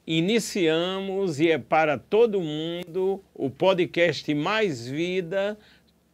Iniciamos e é para todo mundo o podcast Mais Vida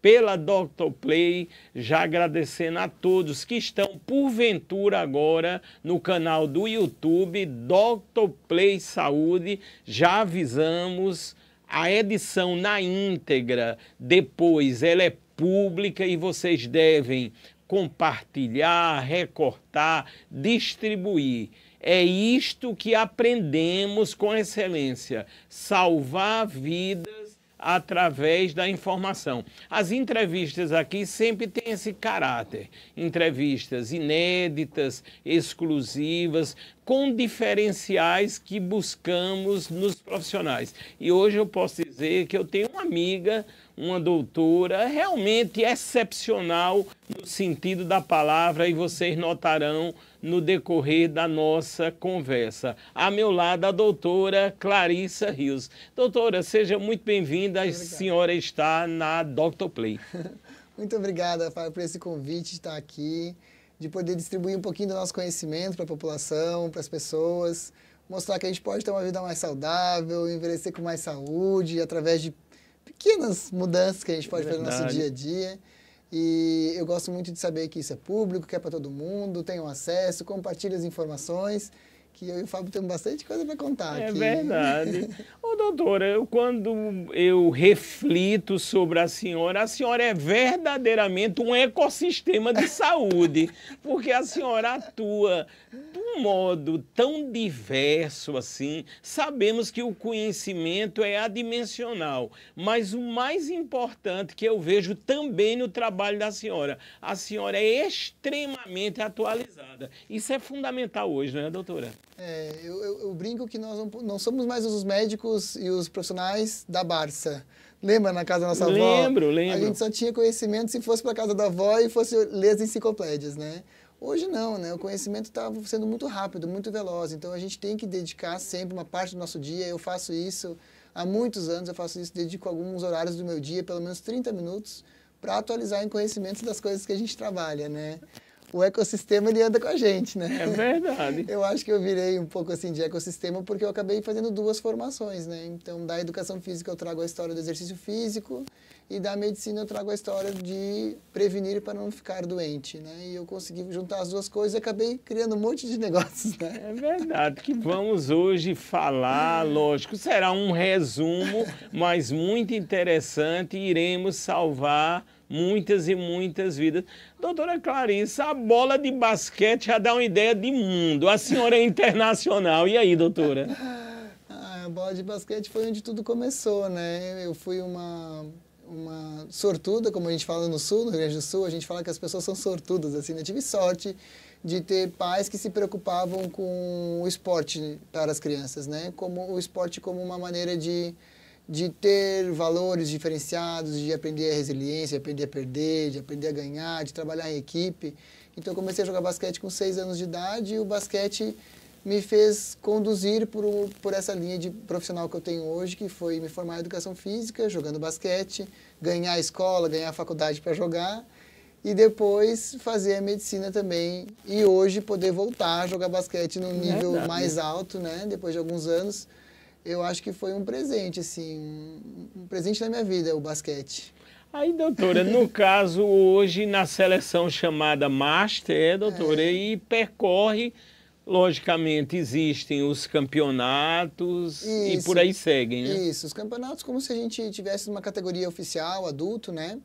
pela Dr. Play, já agradecendo a todos que estão porventura agora no canal do YouTube Dr. Play Saúde. Já avisamos, a edição na íntegra depois ela é pública e vocês devem compartilhar, recortar, distribuir. É isto que aprendemos com excelência, salvar vidas através da informação. As entrevistas aqui sempre têm esse caráter, entrevistas inéditas, exclusivas, com diferenciais que buscamos nos profissionais. E hoje eu posso dizer que eu tenho uma amiga, uma doutora realmente excepcional no sentido da palavra, e vocês notarão no decorrer da nossa conversa. A meu lado, a doutora Clarissa Rios. Doutora, seja muito bem-vinda, a senhora está na Dr. Play. Muito obrigada, Fábio, por esse convite de estar aqui, de poder distribuir um pouquinho do nosso conhecimento para a população, para as pessoas, mostrar que a gente pode ter uma vida mais saudável, envelhecer com mais saúde, através de pequenas mudanças que a gente pode fazer no nosso dia a dia. E eu gosto muito de saber que isso é público, que é para todo mundo, tenham acesso, compartilhem as informações, que eu e o Fábio temos bastante coisa para contar aqui. É verdade. Ô, doutora, quando eu reflito sobre a senhora é verdadeiramente um ecossistema de saúde, porque a senhora atua de um modo tão diverso assim. Sabemos que o conhecimento é adimensional, mas o mais importante que eu vejo também no trabalho da senhora, a senhora é extremamente atualizada. Isso é fundamental hoje, não é, doutora? Eu brinco que nós não somos mais os médicos e os profissionais da Barça. Lembra na casa da nossa avó? Lembro. A gente só tinha conhecimento se fosse para a casa da avó e fosse ler as enciclopédias, né? Hoje não, né? O conhecimento está sendo muito rápido, muito veloz. Então a gente tem que dedicar sempre uma parte do nosso dia. Eu faço isso há muitos anos, dedico alguns horários do meu dia, pelo menos 30 minutos, para atualizar em conhecimentos das coisas que a gente trabalha, né? O ecossistema, ele anda com a gente, né? É verdade. Eu acho que eu virei um pouco assim de ecossistema porque eu acabei fazendo duas formações, né? Então, da educação física eu trago a história do exercício físico e da medicina eu trago a história de prevenir para não ficar doente, né? E eu consegui juntar as duas coisas e acabei criando um monte de negócios, né? É verdade, que vamos hoje falar, lógico, será um resumo, mas muito interessante, iremos salvar muitas e muitas vidas. Doutora Clarissa, a bola de basquete já dá uma ideia de mundo. A senhora é internacional. E aí, doutora? A bola de basquete foi onde tudo começou, né? Eu fui uma sortuda, como a gente fala no Sul, no Rio Grande do Sul, a gente fala que as pessoas são sortudas, assim, né? Eu tive sorte de ter pais que se preocupavam com o esporte para as crianças, né? Como o esporte como uma maneira de ter valores diferenciados, de aprender a resiliência, de aprender a perder, de aprender a ganhar, de trabalhar em equipe. Então, eu comecei a jogar basquete com 6 anos de idade e o basquete me fez conduzir por essa linha de profissional que eu tenho hoje, que foi me formar em educação física, jogando basquete, ganhar a escola, ganhar a faculdade para jogar e depois fazer a medicina também. E hoje poder voltar a jogar basquete num nível mais alto, né? Depois de alguns anos. Eu acho que foi um presente, assim, um presente na minha vida, o basquete. Aí, doutora, no caso, hoje, na seleção chamada Master, doutora, e percorre, logicamente, existem os campeonatos e por aí seguem, né? Isso, os campeonatos como se a gente tivesse uma categoria oficial, adulto, né?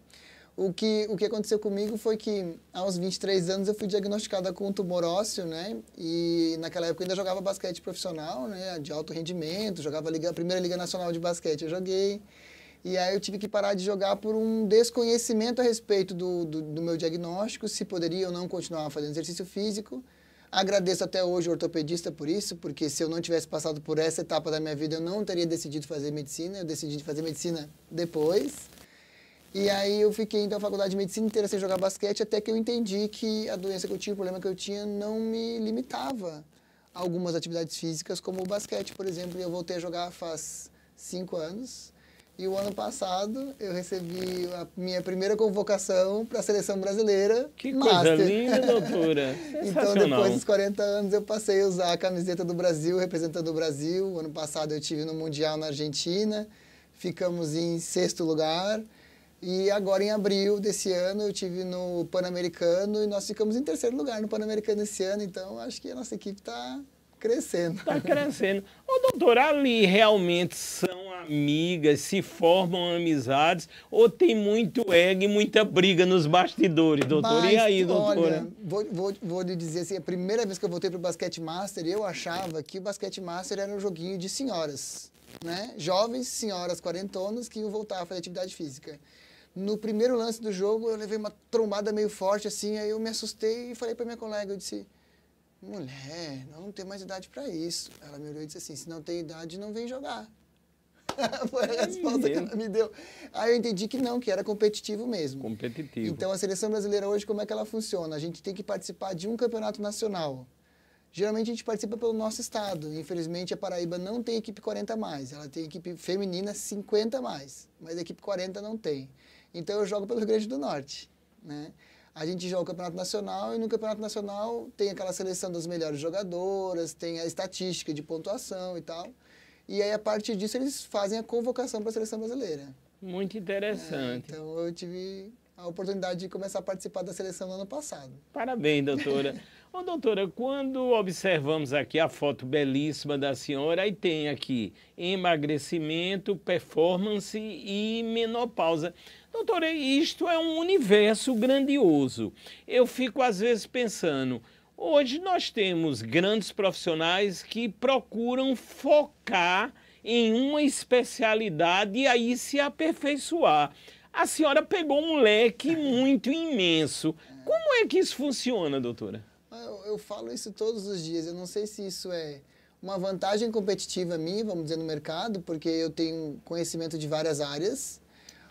O que aconteceu comigo foi que, aos 23 anos, eu fui diagnosticada com um tumor ósseo, né? E naquela época eu ainda jogava basquete profissional, né? De alto rendimento, jogava a primeira Liga Nacional de Basquete, eu joguei. E aí eu tive que parar de jogar por um desconhecimento a respeito do meu diagnóstico, se poderia ou não continuar fazendo exercício físico. Agradeço até hoje o ortopedista por isso, porque se eu não tivesse passado por essa etapa da minha vida, eu não teria decidido fazer medicina, eu decidi fazer medicina depois. E aí eu fiquei, então, a faculdade de medicina inteira sem jogar basquete, até que eu entendi que a doença que eu tinha, o problema que eu tinha, não me limitava a algumas atividades físicas, como o basquete, por exemplo. E eu voltei a jogar faz 5 anos. E o ano passado eu recebi a minha primeira convocação para a seleção brasileira. Que coisa linda, doutora. Então, depois dos 40 anos, eu passei a usar a camiseta do Brasil, representando o Brasil. O ano passado eu estive no Mundial na Argentina, ficamos em 6º lugar. E agora, em abril desse ano, eu estive no Pan-Americano e nós ficamos em 3º lugar no Pan-Americano esse ano. Então, acho que a nossa equipe está crescendo. Está crescendo. Ô, doutora, ali realmente são amigas, se formam amizades, ou tem muito ego e muita briga nos bastidores, doutora? Mas, e aí, doutora? Olha, vou lhe dizer assim, a primeira vez que eu voltei para o Basquete Master, eu achava que o Basquete Master era um joguinho de senhoras, né? Jovens senhoras quarentonas que iam voltar a fazer atividade física. No primeiro lance do jogo, eu levei uma trombada meio forte, assim, aí eu me assustei e falei para minha colega, eu disse... Mulher, não tem mais idade para isso. Ela me olhou e disse assim, se não tem idade, não vem jogar. Foi a resposta que ela me deu. Aí eu entendi que não, que era competitivo mesmo. Competitivo. Então, a seleção brasileira hoje, como é que ela funciona? A gente tem que participar de um campeonato nacional. Geralmente, a gente participa pelo nosso estado. Infelizmente, a Paraíba não tem equipe 40 mais. Ela tem equipe feminina 50 mais. Mas a equipe 40 não tem. Então, eu jogo pelo Rio Grande do Norte, né? A gente joga o Campeonato Nacional e no Campeonato Nacional tem aquela seleção das melhores jogadoras, tem a estatística de pontuação e tal. E aí, a partir disso, eles fazem a convocação para a seleção brasileira. Muito interessante. Então, eu tive a oportunidade de começar a participar da seleção no ano passado. Parabéns, doutora. Ô, doutora, quando observamos aqui a foto belíssima da senhora, aí tem aqui emagrecimento, performance e menopausa. Doutora, isto é um universo grandioso. Eu fico, às vezes, pensando, hoje nós temos grandes profissionais que procuram focar em uma especialidade e aí se aperfeiçoar. A senhora pegou um leque muito imenso. Como é que isso funciona, doutora? Eu falo isso todos os dias. Eu não sei se isso é uma vantagem competitiva minha, vamos dizer, no mercado, porque eu tenho conhecimento de várias áreas,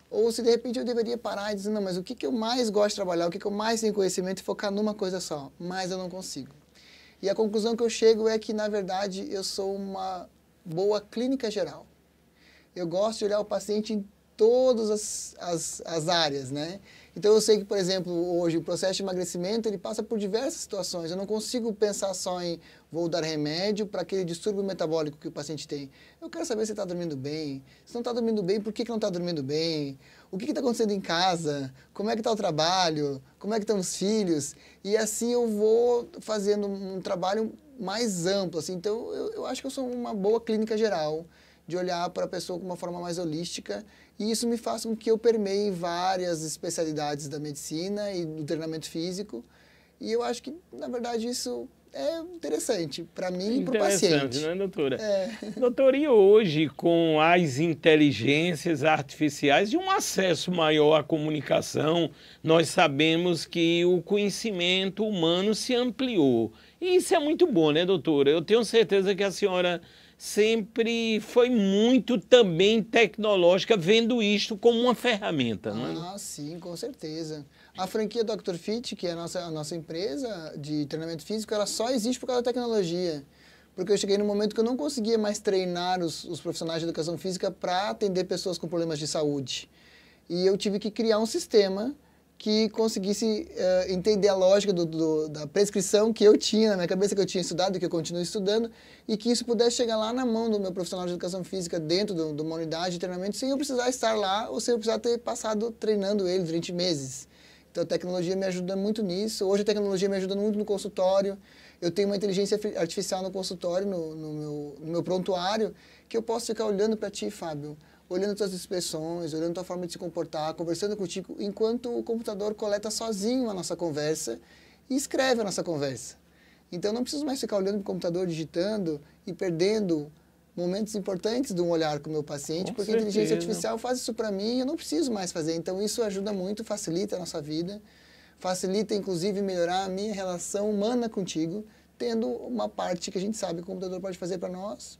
ou se de repente eu deveria parar e dizer, não, mas o que eu mais gosto de trabalhar, o que eu mais tenho conhecimento e focar numa coisa só, mas eu não consigo. E a conclusão que eu chego é que, na verdade, eu sou uma boa clínica geral. Eu gosto de olhar o paciente em todas as áreas, né? Então, eu sei que, por exemplo, hoje o processo de emagrecimento, ele passa por diversas situações. Eu não consigo pensar só em vou dar remédio para aquele distúrbio metabólico que o paciente tem. Eu quero saber se está dormindo bem. Se não está dormindo bem, por que não está dormindo bem? O que está acontecendo em casa? Como é que está o trabalho? Como é que estão os filhos? E assim eu vou fazendo um trabalho mais amplo, assim. Então, eu acho que eu sou uma boa clínica geral, de olhar para a pessoa com uma forma mais holística, e isso me faz com que eu permeie várias especialidades da medicina e do treinamento físico, e eu acho que, na verdade, isso é interessante para mim e para o paciente. Interessante, não é, doutora? Doutora, e hoje, com as inteligências artificiais e um acesso maior à comunicação, nós sabemos que o conhecimento humano se ampliou. E isso é muito bom, né, doutora? Eu tenho certeza que a senhora sempre foi muito também tecnológica, vendo isto como uma ferramenta, não é? Ah, sim, com certeza. A franquia Dr. Fit, que é a nossa empresa de treinamento físico, ela só existe por causa da tecnologia. Porque eu cheguei num momento que eu não conseguia mais treinar os profissionais de educação física para atender pessoas com problemas de saúde. E eu tive que criar um sistema que conseguisse entender a lógica da prescrição que eu tinha na minha cabeça, que eu tinha estudado, que eu continuo estudando, e que isso pudesse chegar lá na mão do meu profissional de educação física dentro de uma unidade de treinamento, sem eu precisar estar lá ou sem eu precisar ter passado treinando ele durante meses. Então, a tecnologia me ajuda muito nisso. Hoje, a tecnologia me ajuda muito no consultório. Eu tenho uma inteligência artificial no consultório, no meu prontuário, que eu posso ficar olhando para ti, Fábio, olhando tuas expressões, olhando tua forma de se comportar, conversando contigo, enquanto o computador coleta sozinho a nossa conversa e escreve a nossa conversa. Então, eu não preciso mais ficar olhando para o computador, digitando e perdendo momentos importantes de um olhar com o meu paciente, porque a inteligência artificial faz isso para mim e eu não preciso mais fazer. Então, isso ajuda muito, facilita a nossa vida, facilita, inclusive, melhorar a minha relação humana contigo, tendo uma parte que a gente sabe que o computador pode fazer para nós,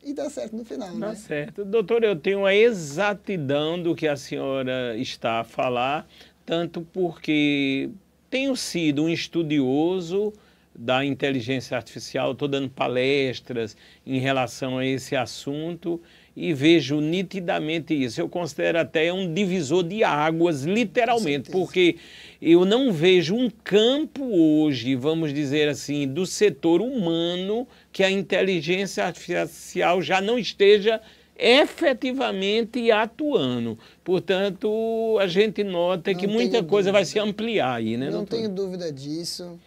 e dá certo no final, né? Dá certo. Doutor, eu tenho a exatidão do que a senhora está a falar, tanto porque tenho sido um estudioso da inteligência artificial, estou dando palestras em relação a esse assunto, e vejo nitidamente isso. Eu considero até um divisor de águas, literalmente, porque eu não vejo um campo hoje, vamos dizer assim, do setor humano que a inteligência artificial já não esteja efetivamente atuando. Portanto, a gente nota que muita coisa vai se ampliar aí, né, Não doutor? tenho dúvida disso.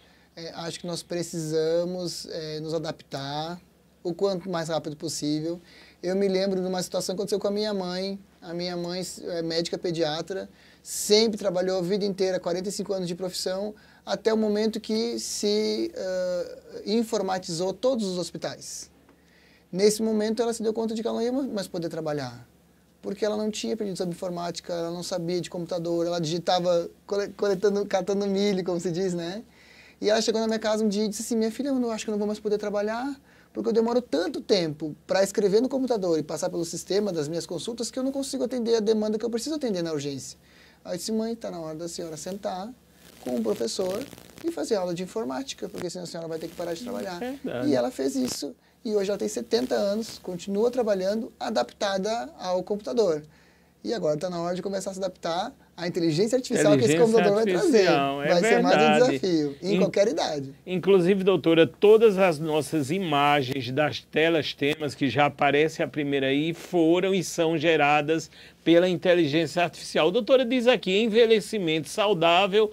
Acho que nós precisamos nos adaptar o quanto mais rápido possível. Eu me lembro de uma situação que aconteceu com a minha mãe. A minha mãe é médica pediatra, sempre trabalhou a vida inteira, 45 anos de profissão, até o momento que se informatizou todos os hospitais. Nesse momento, ela se deu conta de que ela não ia mais poder trabalhar, porque ela não tinha aprendido sobre informática, ela não sabia de computador, ela digitava, catando milho, como se diz, né? E ela chegou na minha casa um dia e disse assim, minha filha, eu acho que eu não vou mais poder trabalhar, porque eu demoro tanto tempo para escrever no computador e passar pelo sistema das minhas consultas que eu não consigo atender a demanda que eu preciso atender na urgência. Aí eu disse, mãe, está na hora da senhora sentar com um professor e fazer aula de informática, porque senão a senhora vai ter que parar de trabalhar. E ela fez isso. E hoje ela tem 70 anos, continua trabalhando adaptada ao computador. E agora está na hora de começar a se adaptar à inteligência artificial que esse computador vai trazer. Vai ser mais um desafio, em qualquer idade. Inclusive, doutora, todas as nossas imagens das telas temas que já aparece a primeira aí foram e são geradas pela inteligência artificial. A doutora diz aqui, envelhecimento saudável,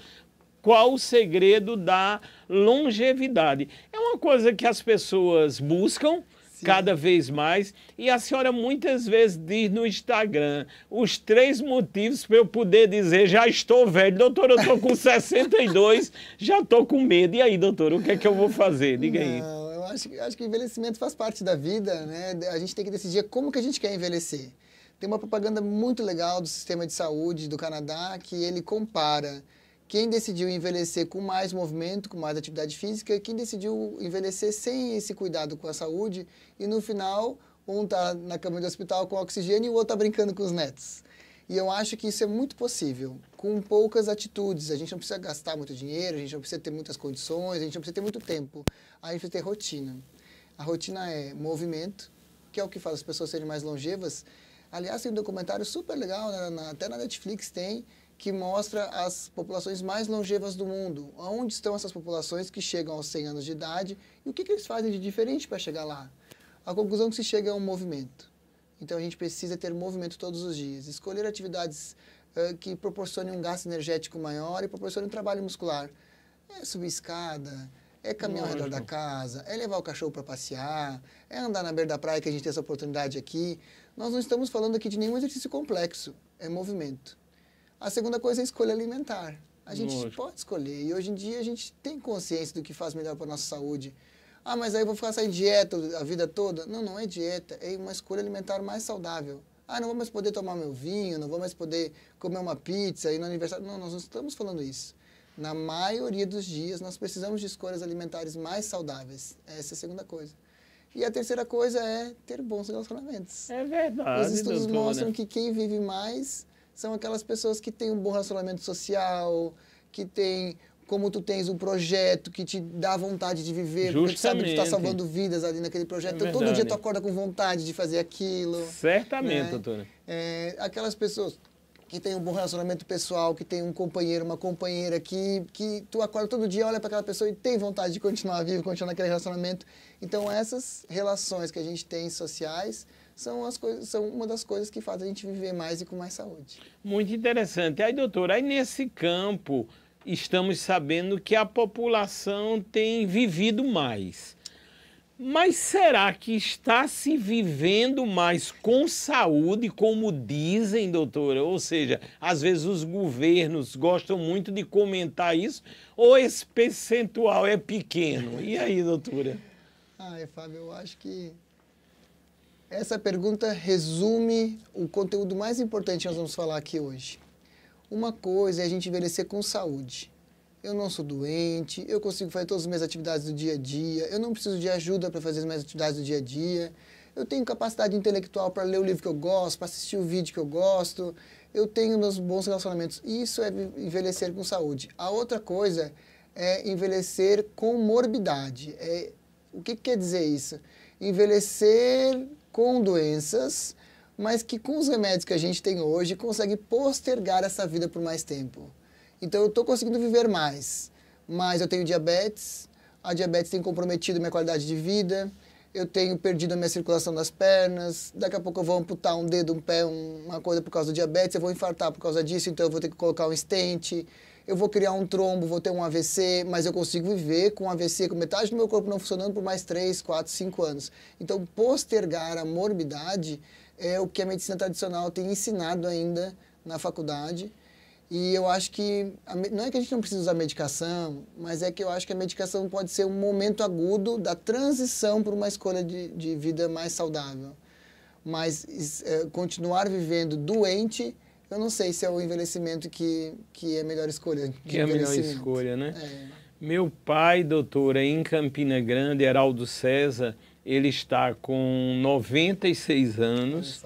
qual o segredo da longevidade? É uma coisa que as pessoas buscam cada vez mais, e a senhora muitas vezes diz no Instagram os 3 motivos para eu poder dizer já estou velho. Doutor, eu estou com 62, já estou com medo. E aí, doutor, o que é que eu vou fazer? Diga aí. Não, eu acho que o envelhecimento faz parte da vida, né? A gente tem que decidir como que a gente quer envelhecer. Tem uma propaganda muito legal do sistema de saúde do Canadá que ele compara quem decidiu envelhecer com mais movimento, com mais atividade física, e quem decidiu envelhecer sem esse cuidado com a saúde, e no final, um está na cama do hospital com oxigênio e o outro está brincando com os netos. E eu acho que isso é muito possível, com poucas atitudes. A gente não precisa gastar muito dinheiro, a gente não precisa ter muitas condições, a gente não precisa ter muito tempo. A gente precisa ter rotina. A rotina é movimento, que é o que faz as pessoas serem mais longevas. Aliás, tem um documentário super legal, até na Netflix tem, que mostra as populações mais longevas do mundo. Onde estão essas populações que chegam aos 100 anos de idade e o que eles fazem de diferente para chegar lá? A conclusão que se chega é um movimento. Então, a gente precisa ter movimento todos os dias. Escolher atividades que proporcionem um gasto energético maior e proporcionem um trabalho muscular. É subir escada, é caminhar ao redor da casa, é levar o cachorro para passear, é andar na beira da praia, que a gente tem essa oportunidade aqui. Nós não estamos falando aqui de nenhum exercício complexo, é movimento. A segunda coisa é a escolha alimentar. A gente pode escolher e hoje em dia a gente tem consciência do que faz melhor para a nossa saúde. Ah, mas aí eu vou ficar sem dieta a vida toda? Não, não é dieta, é uma escolha alimentar mais saudável. Ah, não vou mais poder tomar meu vinho, não vou mais poder comer uma pizza e no aniversário. Não, nós não estamos falando isso. Na maioria dos dias nós precisamos de escolhas alimentares mais saudáveis. Essa é a segunda coisa. E a terceira coisa é ter bons relacionamentos. É verdade, os estudos doutora. mostram que quem vive mais são aquelas pessoas que têm um bom relacionamento social, que têm, como tu tens um projeto que te dá vontade de viver, porque tu sabe que tu está salvando vidas ali naquele projeto. Então, todo dia tu acorda com vontade de fazer aquilo. Certamente, né? doutora. Aquelas pessoas que têm um bom relacionamento pessoal, que tem um companheiro, uma companheira, que tu acorda todo dia, olha para aquela pessoa e tem vontade de continuar vivo, continuar naquele relacionamento. Então, essas relações que a gente tem sociais são uma das coisas que fazem a gente viver mais e com mais saúde. Muito interessante. Aí, doutor, aí nesse campo estamos sabendo que a população tem vivido mais. Mas será que está se vivendo mais com saúde, como dizem, doutora? Ou seja, às vezes os governos gostam muito de comentar isso, ou esse percentual é pequeno? E aí, doutora? Fábio, eu acho que essa pergunta resume o conteúdo mais importante que nós vamos falar aqui hoje. Uma coisa é a gente envelhecer com saúde. Eu não sou doente, eu consigo fazer todas as minhas atividades do dia a dia, eu não preciso de ajuda para fazer as minhas atividades do dia a dia, eu tenho capacidade intelectual para ler o livro que eu gosto, para assistir o vídeo que eu gosto, eu tenho meus bons relacionamentos. Isso é envelhecer com saúde. A outra coisa é envelhecer com morbidade. O que quer dizer isso? Envelhecer com doenças, mas que com os remédios que a gente tem hoje, consegue postergar essa vida por mais tempo. Então, eu estou conseguindo viver mais, mas eu tenho diabetes, a diabetes tem comprometido minha qualidade de vida, eu tenho perdido a minha circulação das pernas, daqui a pouco eu vou amputar um dedo, um pé, uma coisa por causa do diabetes, eu vou infartar por causa disso, então eu vou ter que colocar um stent, eu vou criar um trombo, vou ter um AVC, mas eu consigo viver com um AVC, com metade do meu corpo não funcionando por mais 3, 4, 5 anos. Então, postergar a morbidade é o que a medicina tradicional tem ensinado ainda na faculdade. E eu acho que, não é que a gente não precisa usar medicação, mas é que eu acho que a medicação pode ser um momento agudo da transição para uma escolha de vida mais saudável. Mas continuar vivendo doente, eu não sei se é o envelhecimento que é a melhor escolha. Que é a melhor escolha, né? Meu pai, doutora, em Campina Grande, Heraldo César, ele está com 96 anos.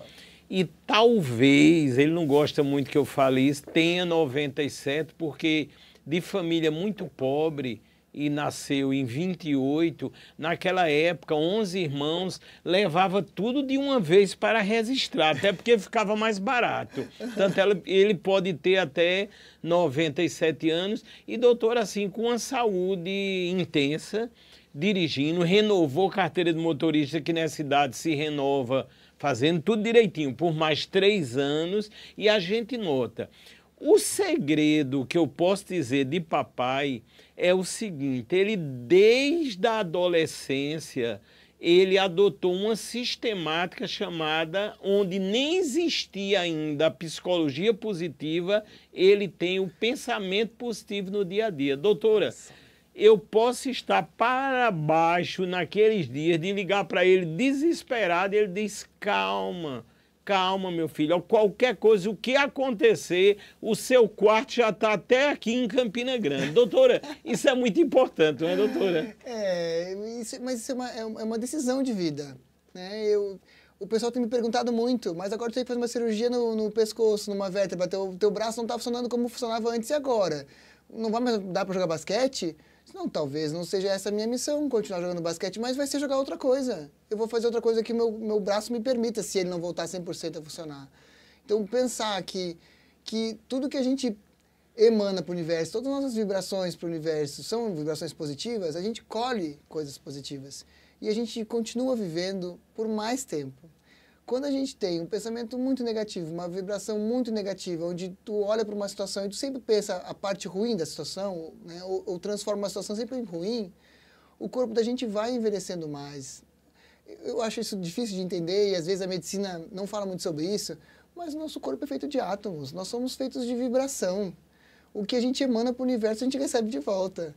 E talvez, ele não gosta muito que eu fale isso, tenha 97, porque de família muito pobre e nasceu em 28, naquela época, 11 irmãos, levava tudo de uma vez para registrar, até porque ficava mais barato. Portanto, ele pode ter até 97 anos e, doutor, assim, com uma saúde intensa, dirigindo, renovou carteira de motorista, que nessa cidade se renova fazendo tudo direitinho, por mais 3 anos, e a gente nota. O segredo que eu posso dizer de papai é o seguinte, ele desde a adolescência, ele adotou uma sistemática chamada, onde nem existia ainda a psicologia positiva, ele tem o pensamento positivo no dia a dia. Doutora, eu posso estar para baixo naqueles dias de ligar para ele desesperado, ele diz, calma, calma, meu filho, qualquer coisa, o que acontecer, o seu quarto já está até aqui em Campina Grande. Doutora, isso é muito importante, não é, doutora? Mas isso é uma decisão de vida, né? O pessoal tem me perguntado muito, mas agora tu tem que fazer uma cirurgia no pescoço, numa vértebra, teu braço não está funcionando como funcionava antes e agora. Não vai mais dar para jogar basquete? Não, talvez não seja essa a minha missão, continuar jogando basquete, mas vai ser jogar outra coisa. Eu vou fazer outra coisa que meu braço me permita, se ele não voltar 100% a funcionar. Então, pensar que tudo que a gente emana para o universo, todas as nossas vibrações para o universo são vibrações positivas, a gente colhe coisas positivas. E a gente continua vivendo por mais tempo. Quando a gente tem um pensamento muito negativo, uma vibração muito negativa, onde tu olha para uma situação e tu sempre pensa a parte ruim da situação, né, ou transforma uma situação sempre em ruim, o corpo da gente vai envelhecendo mais. Eu acho isso difícil de entender e às vezes a medicina não fala muito sobre isso, mas o nosso corpo é feito de átomos, nós somos feitos de vibração. O que a gente emana para o universo a gente recebe de volta.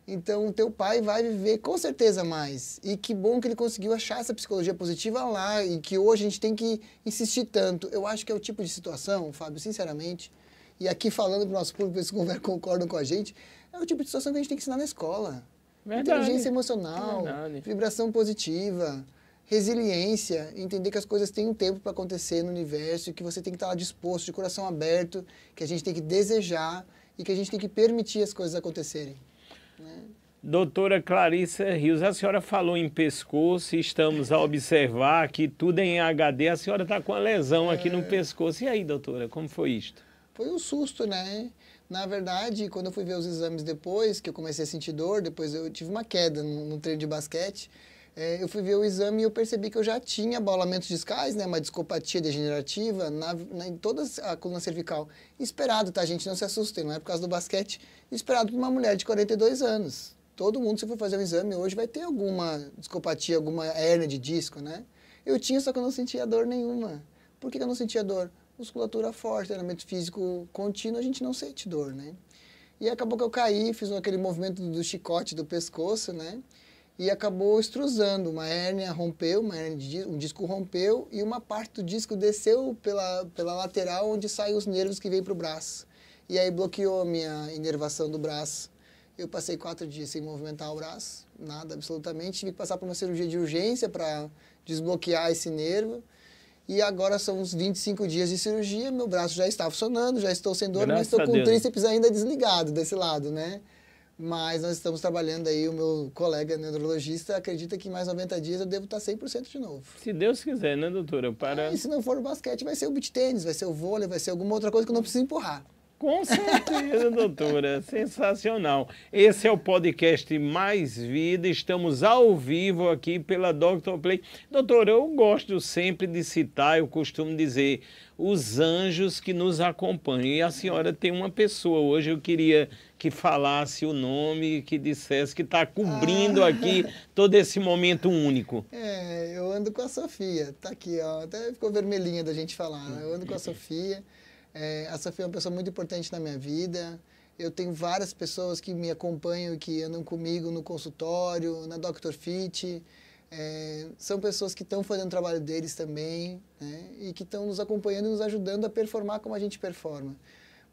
Então, o teu pai vai viver com certeza mais. E que bom que ele conseguiu achar essa psicologia positiva lá e que hoje a gente tem que insistir tanto. Eu acho que é o tipo de situação, Fábio, sinceramente, e aqui falando para o nosso público, eles concordam com a gente, é o tipo de situação que a gente tem que ensinar na escola. Verdade. Inteligência emocional, vibração positiva, resiliência, entender que as coisas têm um tempo para acontecer no universo e que você tem que estar lá disposto, de coração aberto, que a gente tem que desejar e que a gente tem que permitir as coisas acontecerem. Doutora Clarissa Rios, a senhora falou em pescoço e estamos a observar que tudo é em HD. A senhora está com uma lesão aqui no pescoço. E aí, doutora, como foi isto? Foi um susto, né? Na verdade, quando eu fui ver os exames depois, que eu comecei a sentir dor, depois eu tive uma queda no treino de basquete, eu fui ver o exame e eu percebi que eu já tinha abaulamentos discais, né? Uma discopatia degenerativa em toda a coluna cervical. Esperado, tá, gente? Não se assustem, não é por causa do basquete. Esperado por uma mulher de 42 anos. Todo mundo, se for fazer um exame hoje, vai ter alguma discopatia, alguma hérnia de disco, né? Eu tinha, só que eu não sentia dor nenhuma. Por que eu não sentia dor? Musculatura forte, treinamento físico contínuo, a gente não sente dor, né? E acabou que eu caí, fiz aquele movimento do chicote do pescoço, né? E acabou extrusando, uma hérnia rompeu, um disco rompeu e uma parte do disco desceu pela lateral, onde saem os nervos que vêm para o braço. E aí bloqueou a minha inervação do braço. Eu passei 4 dias sem movimentar o braço, nada, absolutamente. Tive que passar por uma cirurgia de urgência para desbloquear esse nervo. E agora são uns 25 dias de cirurgia, meu braço já está funcionando, já estou sem dor, mas estou com o tríceps ainda desligado desse lado, né? Mas nós estamos trabalhando aí, o meu colega neurologista acredita que em mais 90 dias eu devo estar 100% de novo. Se Deus quiser, né, doutora? E se não for o basquete, vai ser o beach tênis, vai ser o vôlei, vai ser alguma outra coisa que eu não preciso empurrar. Com certeza, doutora. Sensacional. Esse é o podcast Mais Vida. Estamos ao vivo aqui pela Dr. Play. Doutora, eu gosto sempre de citar, eu costumo dizer, os anjos que nos acompanham. E a senhora tem uma pessoa. Hoje eu queria que falasse o nome, que dissesse que está cobrindo aqui todo esse momento único. Eu ando com a Sofia. Tá aqui, ó. Até ficou vermelhinha da gente falar. Né? Eu ando com a Sofia. A Sofia é uma pessoa muito importante na minha vida. Eu tenho várias pessoas que me acompanham, que andam comigo no consultório, na Dr. Fit. São pessoas que estão fazendo o trabalho deles também, né? E que estão nos acompanhando e nos ajudando a performar como a gente performa.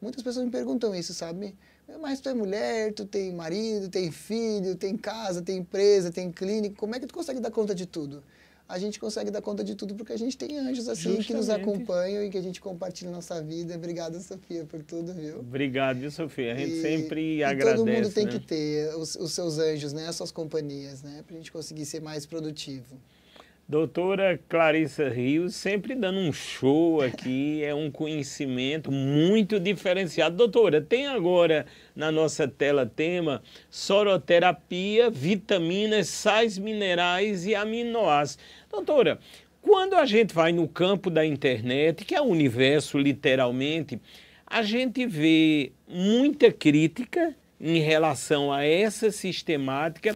Muitas pessoas me perguntam isso, sabe? Mas tu é mulher, tu tem marido, tem filho, tem casa, tem empresa, tem clínica. Como é que tu consegue dar conta de tudo? A gente consegue dar conta de tudo porque a gente tem anjos assim que nos acompanham e que a gente compartilha nossa vida. Obrigada, Sofia, por tudo, viu? Obrigado, Sofia. A gente sempre agradece. Todo mundo tem que ter os seus anjos, né? As suas companhias, né? Para a gente conseguir ser mais produtivo. Doutora Clarissa Rios, sempre dando um show aqui, é um conhecimento muito diferenciado. Doutora, tem agora na nossa tela tema soroterapia, vitaminas, sais minerais e aminoácidos. Doutora, quando a gente vai no campo da internet, que é o universo literalmente, a gente vê muita crítica em relação a essa sistemática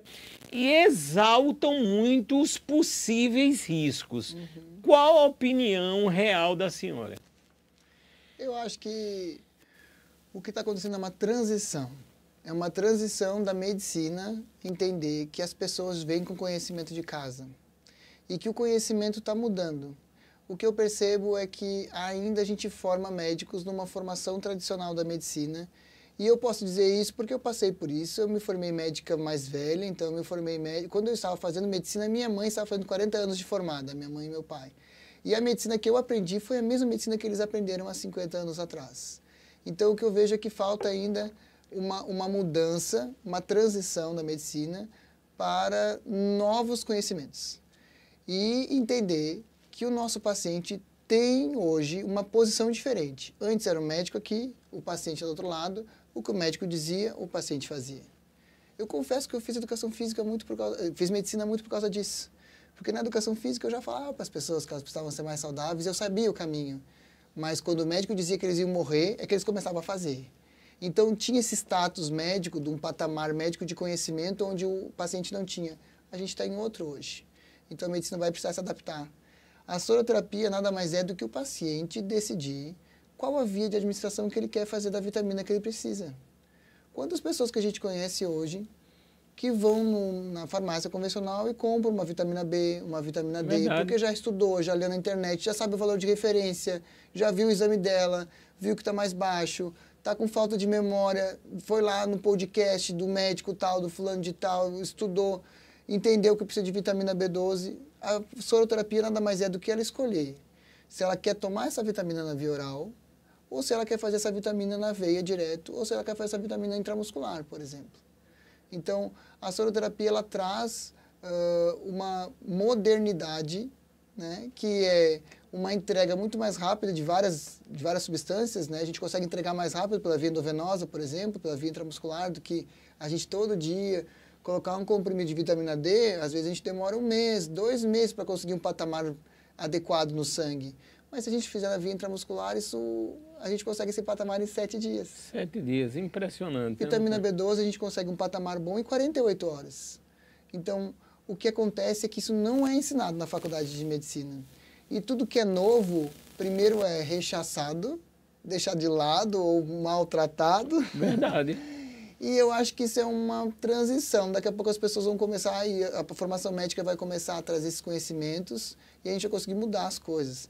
e exaltam muito os possíveis riscos. Qual a opinião real da senhora? Eu acho que o que está acontecendo é uma transição. É uma transição da medicina entender que as pessoas vêm com conhecimento de casa e que o conhecimento está mudando. O que eu percebo é que ainda a gente forma médicos numa formação tradicional da medicina. E eu posso dizer isso porque eu passei por isso. Eu me formei médica mais velha, então eu me formei médica. Quando eu estava fazendo medicina, minha mãe estava fazendo 40 anos de formada, minha mãe e meu pai. E a medicina que eu aprendi foi a mesma medicina que eles aprenderam há 50 anos atrás. Então o que eu vejo é que falta ainda uma mudança, uma transição da medicina para novos conhecimentos. E entender que o nosso paciente tem hoje uma posição diferente. Antes era o médico aqui, o paciente do outro lado. O que o médico dizia, o paciente fazia. Eu confesso que eu fiz educação física fiz medicina muito por causa disso. Porque na educação física eu já falava para as pessoas que elas precisavam ser mais saudáveis, eu sabia o caminho. Mas quando o médico dizia que eles iam morrer, é que eles começavam a fazer. Então tinha esse status médico, de um patamar médico de conhecimento, onde o paciente não tinha. A gente está em outro hoje. Então a medicina vai precisar se adaptar. A soroterapia nada mais é do que o paciente decidir qual a via de administração que ele quer fazer da vitamina que ele precisa. Quantas pessoas que a gente conhece hoje que vão na farmácia convencional e compram uma vitamina B, uma vitamina D, porque já estudou, já leu na internet, já sabe o valor de referência, já viu o exame dela, viu que está mais baixo, está com falta de memória, foi lá no podcast do médico tal, do fulano de tal, estudou, entendeu que precisa de vitamina B12. A soroterapia nada mais é do que ela escolher se ela quer tomar essa vitamina na via oral, ou se ela quer fazer essa vitamina na veia direto, ou se ela quer fazer essa vitamina intramuscular, por exemplo. Então, a soroterapia ela traz uma modernidade, né, que é uma entrega muito mais rápida de várias substâncias, né? A gente consegue entregar mais rápido pela via endovenosa, por exemplo, pela via intramuscular, do que a gente todo dia colocar um comprimido de vitamina D. Às vezes a gente demora 1 mês, 2 meses para conseguir um patamar adequado no sangue. Mas se a gente fizer na via intramuscular, a gente consegue esse patamar em 7 dias. 7 dias, impressionante. Vitamina B12 a gente consegue um patamar bom em 48 horas. Então, o que acontece é que isso não é ensinado na faculdade de medicina. E tudo que é novo, primeiro é rechaçado, deixado de lado ou maltratado. Verdade. E eu acho que isso é uma transição. Daqui a pouco as pessoas vão começar, e a formação médica vai começar a trazer esses conhecimentos e a gente vai conseguir mudar as coisas.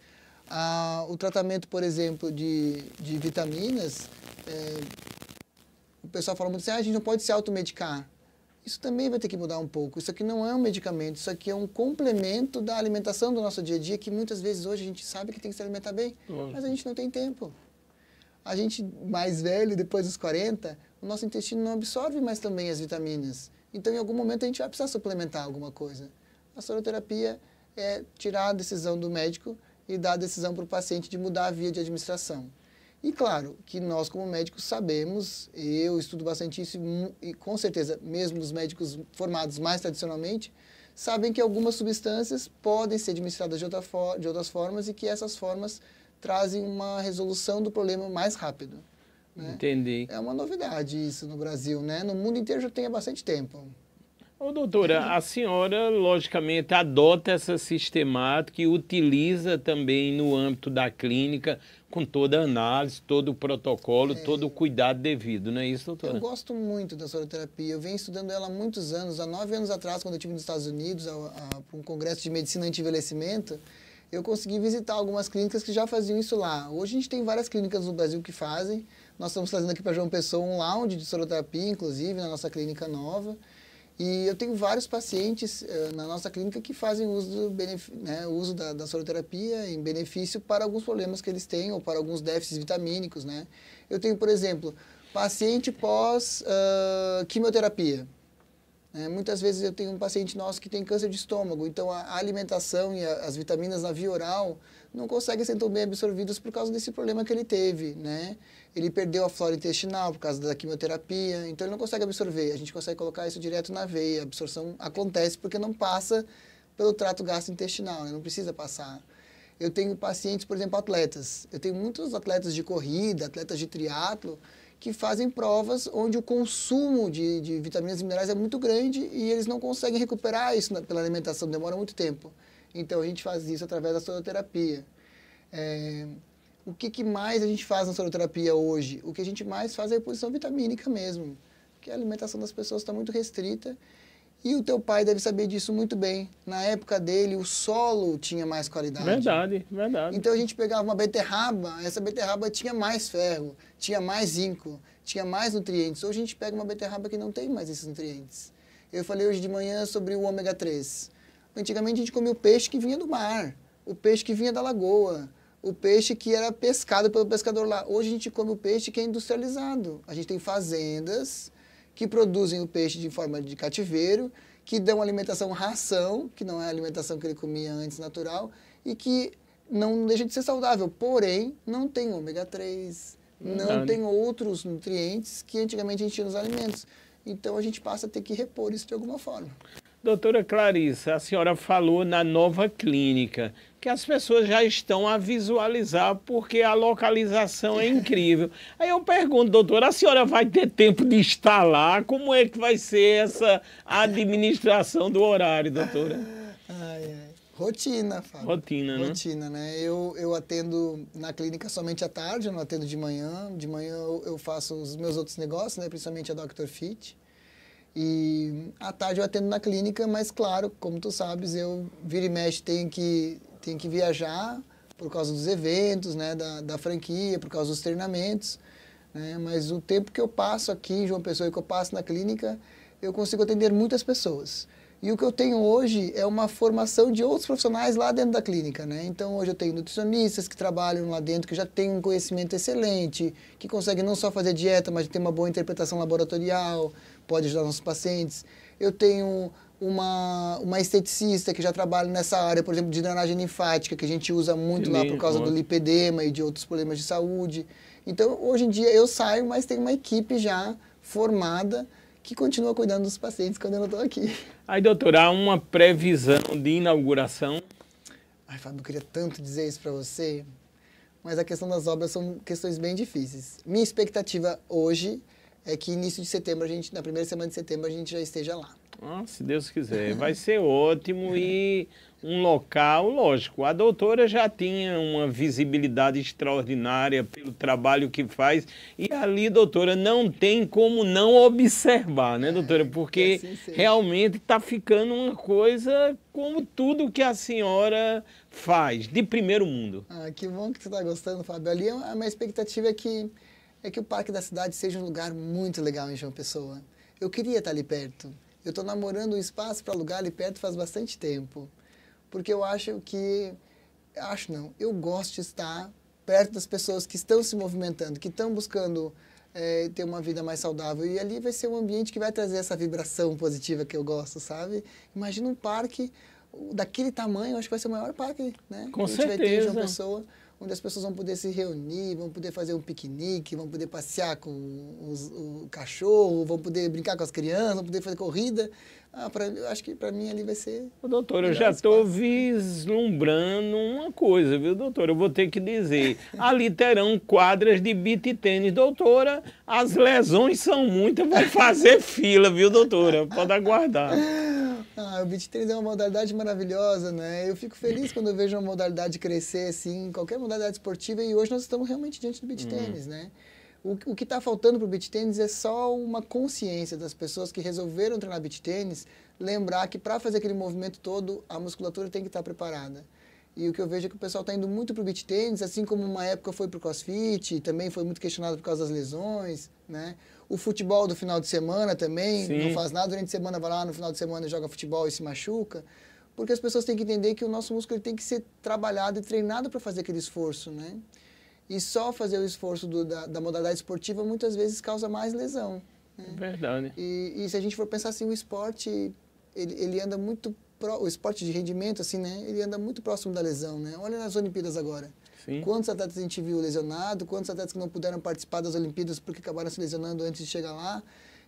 O tratamento, por exemplo, de vitaminas, o pessoal fala muito assim, a gente não pode se automedicar. Isso também vai ter que mudar um pouco. Isso aqui não é um medicamento, isso aqui é um complemento da alimentação do nosso dia a dia, que muitas vezes hoje a gente sabe que tem que se alimentar bem, mas a gente não tem tempo. A gente mais velho, depois dos 40, o nosso intestino não absorve mais também as vitaminas. Então, em algum momento, a gente vai precisar suplementar alguma coisa. A soroterapia é tirar a decisão do médico e dar a decisão para o paciente de mudar a via de administração. E claro que nós, como médicos, sabemos, eu estudo bastante isso e com certeza, mesmo os médicos formados mais tradicionalmente, sabem que algumas substâncias podem ser administradas de outras formas e que essas formas trazem uma resolução do problema mais rápido. Né? Entendi. É uma novidade isso no Brasil, né? No mundo inteiro já tem há bastante tempo. Ô, doutora, a senhora, logicamente, adota essa sistemática e utiliza também no âmbito da clínica, com toda a análise, todo o protocolo, todo o cuidado devido, não é isso, doutora? Eu gosto muito da soroterapia. Eu venho estudando ela há muitos anos. Há 9 anos atrás, quando eu estive nos Estados Unidos, para um congresso de medicina anti-envelhecimento, eu consegui visitar algumas clínicas que já faziam isso lá. Hoje a gente tem várias clínicas no Brasil que fazem. Nós estamos trazendo aqui para João Pessoa um lounge de soroterapia, inclusive, na nossa clínica nova. E eu tenho vários pacientes na nossa clínica que fazem uso da soroterapia em benefício para alguns problemas que eles têm ou para alguns déficits vitamínicos, né? Eu tenho, por exemplo, paciente pós-quimioterapia. Muitas vezes eu tenho um paciente nosso que tem câncer de estômago, então a alimentação e as vitaminas na via oral não conseguem ser tão bem absorvidas por causa desse problema que ele teve, né? Ele perdeu a flora intestinal por causa da quimioterapia, então ele não consegue absorver. A gente consegue colocar isso direto na veia, a absorção acontece porque não passa pelo trato gastrointestinal, né? Não precisa passar. Eu tenho pacientes, por exemplo, atletas. Eu tenho muitos atletas de corrida, atletas de triatlo, que fazem provas onde o consumo de vitaminas e minerais é muito grande e eles não conseguem recuperar isso pela alimentação, demora muito tempo. Então, a gente faz isso através da soroterapia. O que mais a gente faz na soroterapia hoje? O que a gente mais faz é a reposição vitamínica mesmo, porque a alimentação das pessoas está muito restrita e o teu pai deve saber disso muito bem. Na época dele, o solo tinha mais qualidade. Verdade, verdade. Então, a gente pegava uma beterraba, essa beterraba tinha mais ferro, tinha mais zinco, tinha mais nutrientes. Hoje, a gente pega uma beterraba que não tem mais esses nutrientes. Eu falei hoje de manhã sobre o ômega 3. Antigamente, a gente comia o peixe que vinha do mar, o peixe que vinha da lagoa, o peixe que era pescado pelo pescador lá. Hoje, a gente come o peixe que é industrializado. A gente tem fazendas que produzem o peixe de forma de cativeiro, que dão alimentação ração, que não é a alimentação que ele comia antes natural, e que não deixa de ser saudável, porém não tem ômega 3, não tem outros nutrientes que antigamente a gente tinha nos alimentos. Então a gente passa a ter que repor isso de alguma forma. Doutora Clarissa, a senhora falou na nova clínica, que as pessoas já estão a visualizar porque a localização é incrível. Aí eu pergunto, doutora, a senhora vai ter tempo de estar lá? Como é que vai ser essa administração do horário, doutora? Rotina, Fábio. Rotina, né? Rotina, né? Eu atendo na clínica somente à tarde, eu não atendo de manhã. De manhã eu faço os meus outros negócios, né? Principalmente a Dr. Fit. E à tarde eu atendo na clínica, mas claro, como tu sabes, eu vira e mexe tenho que viajar por causa dos eventos, né, da franquia, por causa dos treinamentos, né, mas o tempo que eu passo aqui em João Pessoa e que eu passo na clínica, eu consigo atender muitas pessoas. E o que eu tenho hoje é uma formação de outros profissionais lá dentro da clínica, né? Então, hoje eu tenho nutricionistas que trabalham lá dentro, que já têm um conhecimento excelente, que conseguem não só fazer dieta, mas ter uma boa interpretação laboratorial, pode ajudar nossos pacientes. Eu tenho uma esteticista que já trabalha nessa área, por exemplo, de drenagem linfática, que a gente usa muito lá por causa do lipedema e de outros problemas de saúde. Então, hoje em dia, eu saio, mas tem uma equipe já formada que continua cuidando dos pacientes quando eu não estou aqui. Aí, doutora, há uma previsão de inauguração? Ai, Fábio, eu queria tanto dizer isso para você, mas a questão das obras são questões bem difíceis. Minha expectativa hoje é que início de setembro, na primeira semana de setembro, a gente já esteja lá. Ah, se Deus quiser, vai ser ótimo e um local, lógico, a doutora já tinha uma visibilidade extraordinária pelo trabalho que faz e ali, doutora, não tem como não observar, né, doutora? Porque assim realmente está ficando uma coisa como tudo que a senhora faz, de primeiro mundo. Ah, que bom que você está gostando, Fábio. Ali a minha expectativa é que o Parque da Cidade seja um lugar muito legal em João Pessoa. Eu queria estar ali perto. Eu estou namorando um espaço para alugar ali perto faz bastante tempo. Porque eu acho que... eu gosto de estar perto das pessoas que estão se movimentando, que estão buscando ter uma vida mais saudável. E ali vai ser um ambiente que vai trazer essa vibração positiva que eu gosto, sabe? Imagina um parque daquele tamanho, acho que vai ser o maior parque, né? Com que a gente vai ter de certeza. uma pessoa, onde as pessoas vão poder se reunir, vão poder fazer um piquenique, vão poder passear com o cachorro, vão poder brincar com as crianças, vão poder fazer corrida. Eu acho que para mim ali vai ser... Ô, doutor, eu melhor já estou espaço. vislumbrando uma coisa, viu, doutor? Eu vou ter que dizer, ali terão quadras de beach tênis. Doutora, as lesões são muitas, vai fazer fila, viu, doutora? Pode aguardar. O beach tennis é uma modalidade maravilhosa, né? Eu fico feliz quando eu vejo uma modalidade crescer, assim, qualquer modalidade esportiva, e hoje nós estamos realmente diante do beach tennis, né? O que está faltando para o beach tennis é só uma consciência das pessoas que resolveram treinar beach tennis, lembrar que para fazer aquele movimento todo, a musculatura tem que estar preparada. E o que eu vejo é que o pessoal está indo muito para o beach tennis, assim como uma época foi para o crossfit, também foi muito questionado por causa das lesões, né? O futebol do final de semana também, Sim. não faz nada durante a semana, vai lá no final de semana joga futebol e se machuca, porque as pessoas têm que entender que o nosso músculo ele tem que ser trabalhado e treinado para fazer aquele esforço, né? E só fazer o esforço da modalidade esportiva muitas vezes causa mais lesão. Né? Verdade. E se a gente for pensar assim, o esporte, ele anda muito... O esporte de rendimento, assim, né? Ele anda muito próximo da lesão, né? Olha nas Olimpíadas agora. Sim. Quantos atletas a gente viu lesionado, quantos atletas que não puderam participar das Olimpíadas porque acabaram se lesionando antes de chegar lá.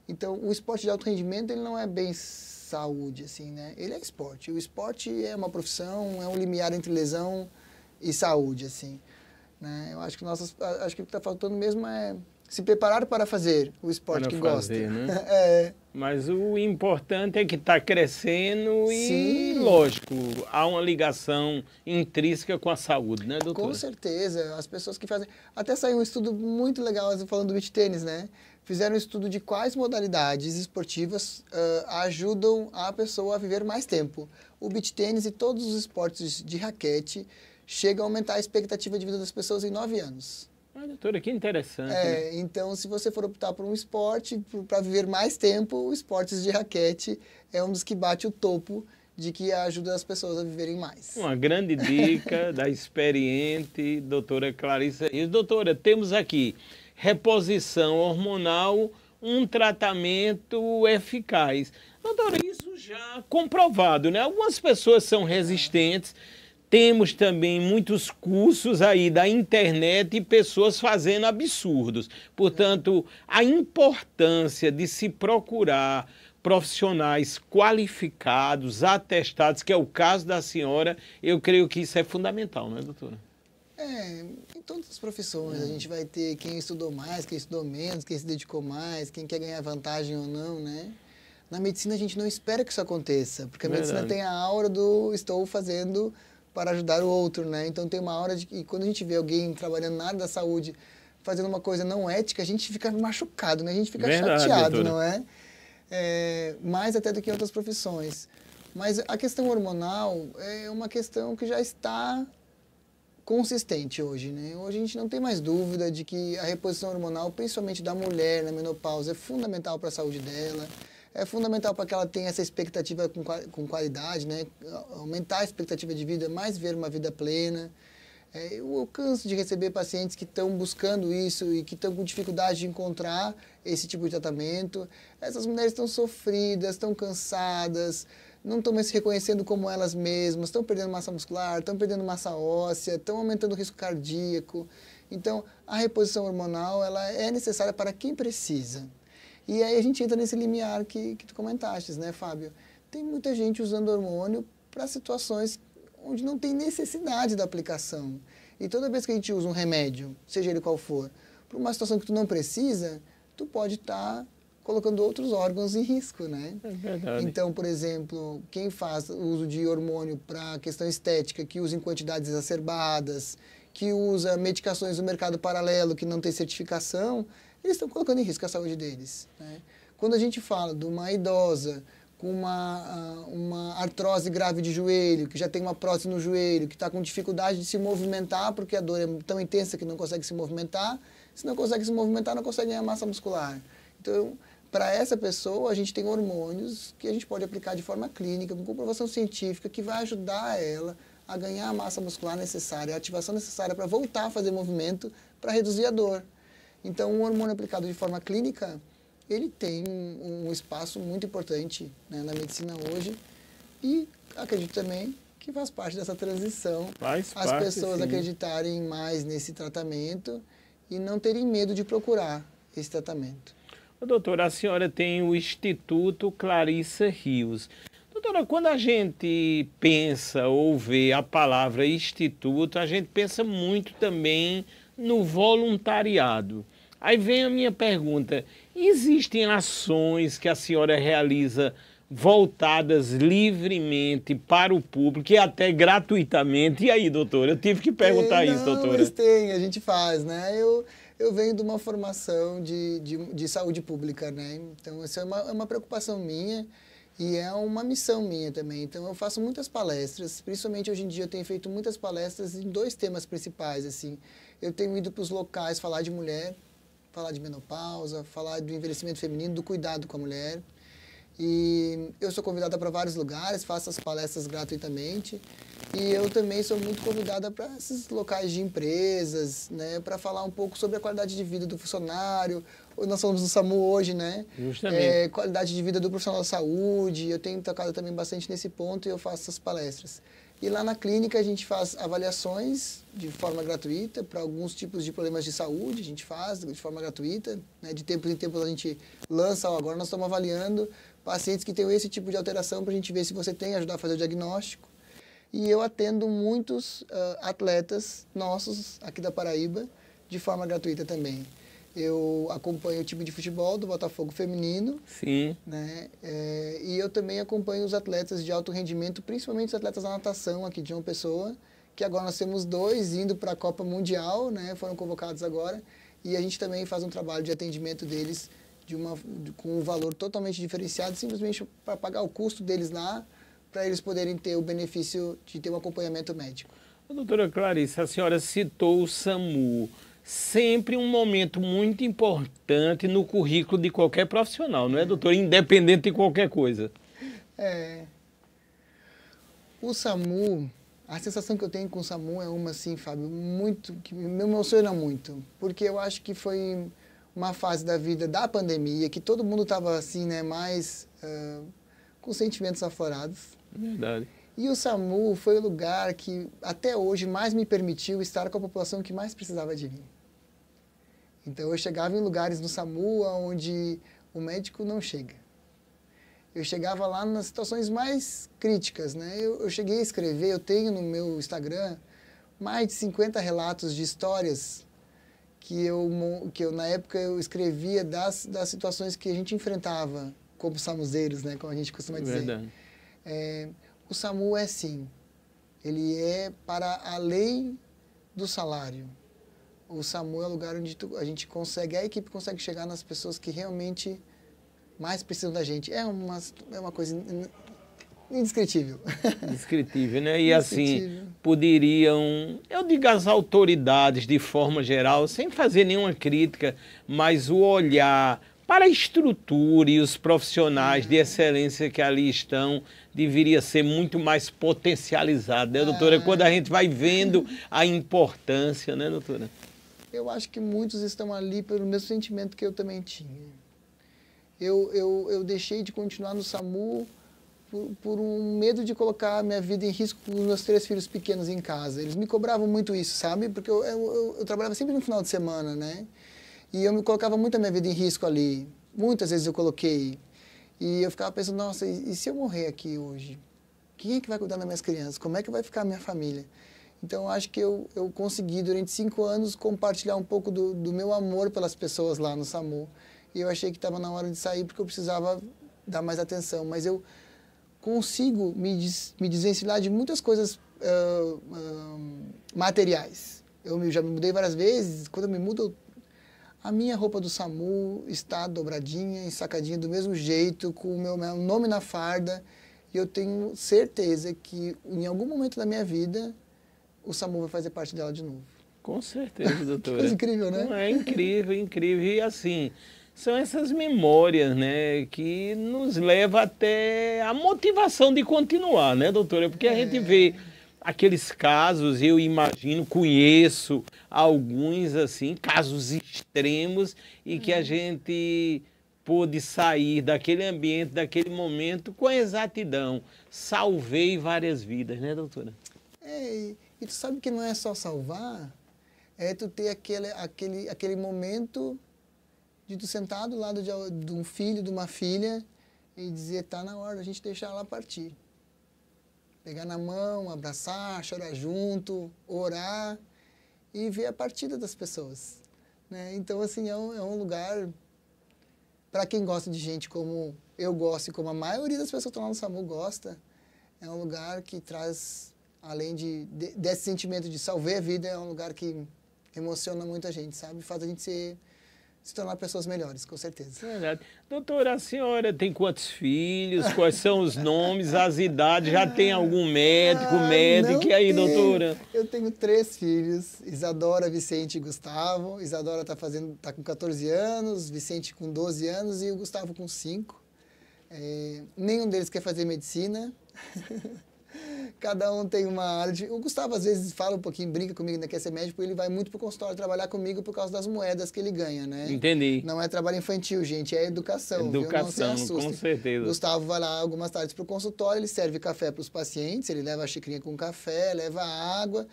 Então, o esporte de alto rendimento, ele não é bem saúde, assim, né? Ele é esporte. O esporte é uma profissão, é um limiar entre lesão e saúde, assim. Né? Eu acho que acho que o que está faltando mesmo é se preparar para fazer o esporte que gosta. Né? Mas o importante é que está crescendo e, Sim. lógico, há uma ligação intrínseca com a saúde, né, doutor? Com certeza. As pessoas que fazem... Até saiu um estudo muito legal falando do beach tênis, né? Fizeram um estudo de quais modalidades esportivas ajudam a pessoa a viver mais tempo. O beach tênis e todos os esportes de raquete chegam a aumentar a expectativa de vida das pessoas em 9 anos. Doutora, que interessante. Né? Então, se você for optar por um esporte, para viver mais tempo, o esportes de raquete é um dos que bate o topo de que ajuda as pessoas a viverem mais. Uma grande dica da experiente doutora Clarissa. E, doutora, temos aqui reposição hormonal, um tratamento eficaz. Doutora, isso já comprovado, né? Algumas pessoas são resistentes. Temos também muitos cursos aí da internet e pessoas fazendo absurdos. Portanto, a importância de se procurar profissionais qualificados, atestados, que é o caso da senhora, eu creio que isso é fundamental, não é, doutora? Em todas as profissões a gente vai ter quem estudou mais, quem estudou menos, quem se dedicou mais, quem quer ganhar vantagem ou não, né? Na medicina a gente não espera que isso aconteça, porque a medicina tem a aura do estou fazendo para ajudar o outro, né? Então tem uma hora de que quando a gente vê alguém trabalhando na área da saúde fazendo uma coisa não ética, a gente fica machucado, né? A gente fica chateado, doutora. Não é? Mais até do que em outras profissões. Mas a questão hormonal é uma questão que já está consistente hoje, né? Hoje a gente não tem mais dúvida de que a reposição hormonal, principalmente da mulher na menopausa, é fundamental para a saúde dela. É fundamental para que ela tenha essa expectativa com qualidade, né? Aumentar a expectativa de vida, mais ver uma vida plena. Eu canso de receber pacientes que estão buscando isso e que estão com dificuldade de encontrar esse tipo de tratamento. Essas mulheres estão sofridas, estão cansadas, não estão mais se reconhecendo como elas mesmas, estão perdendo massa muscular, estão perdendo massa óssea, estão aumentando o risco cardíaco. Então, a reposição hormonal ela é necessária para quem precisa. E aí a gente entra nesse limiar que tu comentaste, né, Fábio? Tem muita gente usando hormônio para situações onde não tem necessidade da aplicação. E toda vez que a gente usa um remédio, seja ele qual for, para uma situação que tu não precisa, tu pode estar colocando outros órgãos em risco, né? É verdade. Então, por exemplo, quem faz uso de hormônio para questão estética, que usa em quantidades exacerbadas, que usa medicações do mercado paralelo que não tem certificação, eles estão colocando em risco a saúde deles. Né? Quando a gente fala de uma idosa com uma artrose grave de joelho, que já tem uma prótese no joelho, que está com dificuldade de se movimentar, porque a dor é tão intensa que não consegue se movimentar, se não consegue se movimentar, não consegue ganhar massa muscular. Então, para essa pessoa, a gente tem hormônios que a gente pode aplicar de forma clínica, com comprovação científica, que vai ajudar ela a ganhar a massa muscular necessária, a ativação necessária para voltar a fazer movimento, para reduzir a dor. Então, o hormônio aplicado de forma clínica, ele tem um espaço muito importante, né, na medicina hoje, e acredito também que faz parte dessa transição, as pessoas acreditarem mais nesse tratamento e não terem medo de procurar esse tratamento. Doutora, a senhora tem o Instituto Clarissa Rios. Doutora, quando a gente pensa ou vê a palavra instituto, a gente pensa muito também no voluntariado. Aí vem a minha pergunta, existem ações que a senhora realiza voltadas livremente para o público e até gratuitamente? E aí, doutora? Eu tive que perguntar isso, doutora. Mas tem, a gente faz, né? Eu venho de uma formação de saúde pública, né? Então, isso é uma preocupação minha e é uma missão minha também. Então, eu faço muitas palestras, principalmente hoje em dia eu tenho feito muitas palestras em 2 temas principais, assim. Eu tenho ido para os locais falar de mulher, falar de menopausa, falar do envelhecimento feminino, do cuidado com a mulher. E eu sou convidada para vários lugares, faço as palestras gratuitamente. E eu também sou muito convidada para esses locais de empresas, né, para falar um pouco sobre a qualidade de vida do funcionário. Nós falamos do SAMU hoje, né? Justamente. Qualidade de vida do profissional da saúde. Eu tenho tocado também bastante nesse ponto e eu faço essas palestras. E lá na clínica a gente faz avaliações de forma gratuita para alguns tipos de problemas de saúde, a gente faz de forma gratuita, né? De tempos em tempos a gente lança, agora nós estamos avaliando pacientes que têm esse tipo de alteração para a gente ver se você tem, ajudar a fazer o diagnóstico. E eu atendo muitos atletas nossos aqui da Paraíba de forma gratuita também. Eu acompanho o time de futebol do Botafogo feminino. Sim. Né? E eu também acompanho os atletas de alto rendimento, principalmente os atletas da natação aqui de João Pessoa, que agora nós temos 2 indo para a Copa Mundial, né? Foram convocados agora. E a gente também faz um trabalho de atendimento deles com um valor totalmente diferenciado, simplesmente para pagar o custo deles lá, para eles poderem ter o benefício de ter um acompanhamento médico. Doutora Clarissa, a senhora citou o SAMU. Sempre um momento muito importante no currículo de qualquer profissional, não é, doutor? Independente de qualquer coisa. O SAMU, a sensação que eu tenho com o SAMU é uma, assim, Fábio, que me emociona muito. Porque eu acho que foi uma fase da vida da pandemia, que todo mundo estava, assim, né, mais com sentimentos aflorados. Verdade. E o SAMU foi o lugar que, até hoje, mais me permitiu estar com a população que mais precisava de mim. Então, eu chegava em lugares no SAMU onde o médico não chega. Eu chegava lá nas situações mais críticas, né? Eu cheguei a escrever, eu tenho no meu Instagram mais de 50 relatos de histórias que eu na época, eu escrevia das situações que a gente enfrentava como samuzeiros, né? Como a gente costuma dizer. Verdade. O SAMU é sim, ele é para além do salário. O SAMU é o lugar onde a equipe consegue chegar nas pessoas que realmente mais precisam da gente. É uma coisa indescritível. Indescritível, né? E assim, poderiam, eu digo as autoridades de forma geral, sem fazer nenhuma crítica, mas o olhar para a estrutura e os profissionais de excelência que ali estão, deveria ser muito mais potencializado, né, doutora? Quando a gente vai vendo a importância, né, doutora? Eu acho que muitos estão ali pelo mesmo sentimento que eu também tinha. Eu deixei de continuar no SAMU por um medo de colocar a minha vida em risco com os meus 3 filhos pequenos em casa. Eles me cobravam muito isso, sabe? Porque eu trabalhava sempre no final de semana, né? E eu me colocava muito a minha vida em risco ali. Muitas vezes eu coloquei. E eu ficava pensando, nossa, e se eu morrer aqui hoje? Quem é que vai cuidar das minhas crianças? Como é que vai ficar a minha família? Então, eu acho que eu consegui, durante 5 anos, compartilhar um pouco do meu amor pelas pessoas lá no SAMU. E eu achei que estava na hora de sair, porque eu precisava dar mais atenção. Mas eu consigo me desvencilhar de muitas coisas materiais. Eu já me mudei várias vezes. Quando eu me mudo, a minha roupa do SAMU está dobradinha, ensacadinha do mesmo jeito, com o meu nome na farda. E eu tenho certeza que, em algum momento da minha vida, o SAMU vai fazer parte dela de novo. Com certeza, doutora. Que coisa incrível, né? É incrível, incrível. E assim, são essas memórias, né, que nos levam até a motivação de continuar, né, doutora? Porque a gente vê aqueles casos, eu imagino, conheço alguns, assim, casos extremos e que a gente pôde sair daquele ambiente, daquele momento com exatidão. Salvei várias vidas, né, doutora? E tu sabe que não é só salvar, é tu ter aquele momento de tu sentar do lado de um filho, de uma filha e dizer, tá na hora da gente deixar ela partir. Pegar na mão, abraçar, chorar junto, orar e ver a partida das pessoas, né? Então, assim, é um lugar, para quem gosta de gente como eu gosto e como a maioria das pessoas que estão lá no SAMU gosta, é um lugar que traz, além desse sentimento de salvar a vida, é um lugar que emociona muita gente, sabe? Faz a gente se tornar pessoas melhores, com certeza. Verdade. Doutora, a senhora tem quantos filhos? Quais são os nomes, as idades? Já tem algum médico, médica? E aí, doutora? Eu tenho 3 filhos, Isadora, Vicente e Gustavo. Isadora tá com 14 anos, Vicente com 12 anos e o Gustavo com 5. Nenhum deles quer fazer medicina. Cada um tem uma área de... O Gustavo, às vezes, fala um pouquinho, brinca comigo, né, quer ser médico, ele vai muito pro consultório trabalhar comigo por causa das moedas que ele ganha, né? Entendi. Não é trabalho infantil, gente, é educação. Educação, viu? Não se com certeza. Gustavo vai lá algumas tardes pro consultório, ele serve café para os pacientes, ele leva a xicrinha com café, leva água.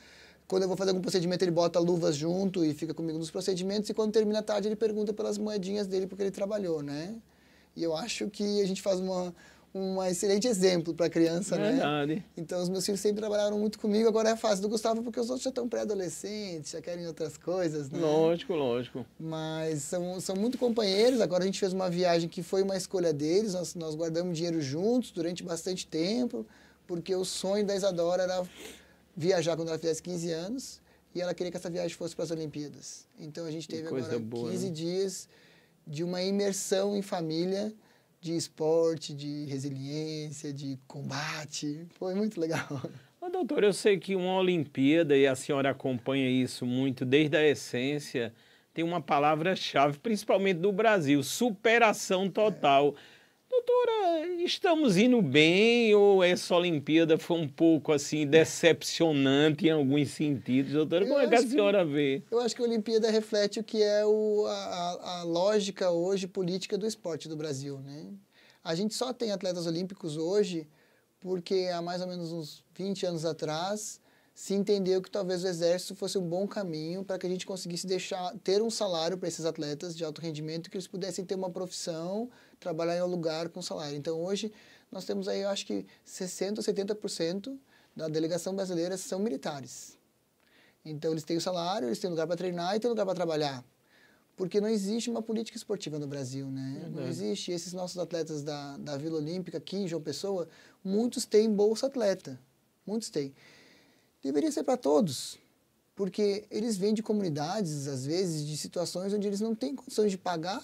Quando eu vou fazer algum procedimento, ele bota luvas junto e fica comigo nos procedimentos. E quando termina a tarde, ele pergunta pelas moedinhas dele, porque ele trabalhou, né? E eu acho que a gente faz um excelente exemplo para a criança, Verdade. né? Então, os meus filhos sempre trabalharam muito comigo. Agora é a fase do Gustavo, porque os outros já estão pré-adolescentes, já querem outras coisas, né? Lógico, lógico. Mas são muito companheiros. Agora a gente fez uma viagem que foi uma escolha deles. Nós guardamos dinheiro juntos durante bastante tempo, porque o sonho da Isadora era viajar quando ela fizesse 15 anos e ela queria que essa viagem fosse para as Olimpíadas. Então, a gente teve agora boa, 15 né? dias de uma imersão em família, de esporte, de resiliência, de combate. Foi muito legal. Ô, doutor, eu sei que uma Olimpíada, e a senhora acompanha isso muito desde a essência, tem uma palavra-chave, principalmente no Brasil, superação total. Doutora, estamos indo bem ou essa Olimpíada foi um pouco assim decepcionante em alguns sentidos? Doutora, como é que a senhora vê? Eu acho que a Olimpíada reflete o que é a lógica hoje política do esporte do Brasil, né? A gente só tem atletas olímpicos hoje porque há mais ou menos uns 20 anos atrás se entendeu que talvez o exército fosse um bom caminho para que a gente conseguisse ter um salário para esses atletas de alto rendimento, que eles pudessem ter uma profissão, trabalhar em um lugar com salário. Então, hoje, nós temos aí, eu acho que 60% ou 70% da delegação brasileira são militares. Então, eles têm o salário, eles têm lugar para treinar e têm lugar para trabalhar. Porque não existe uma política esportiva no Brasil, né? Não existe. Esses nossos atletas da Vila Olímpica, aqui em João Pessoa, muitos têm bolsa atleta. Muitos têm. Deveria ser para todos, porque eles vêm de comunidades, às vezes, de situações onde eles não têm condições de pagar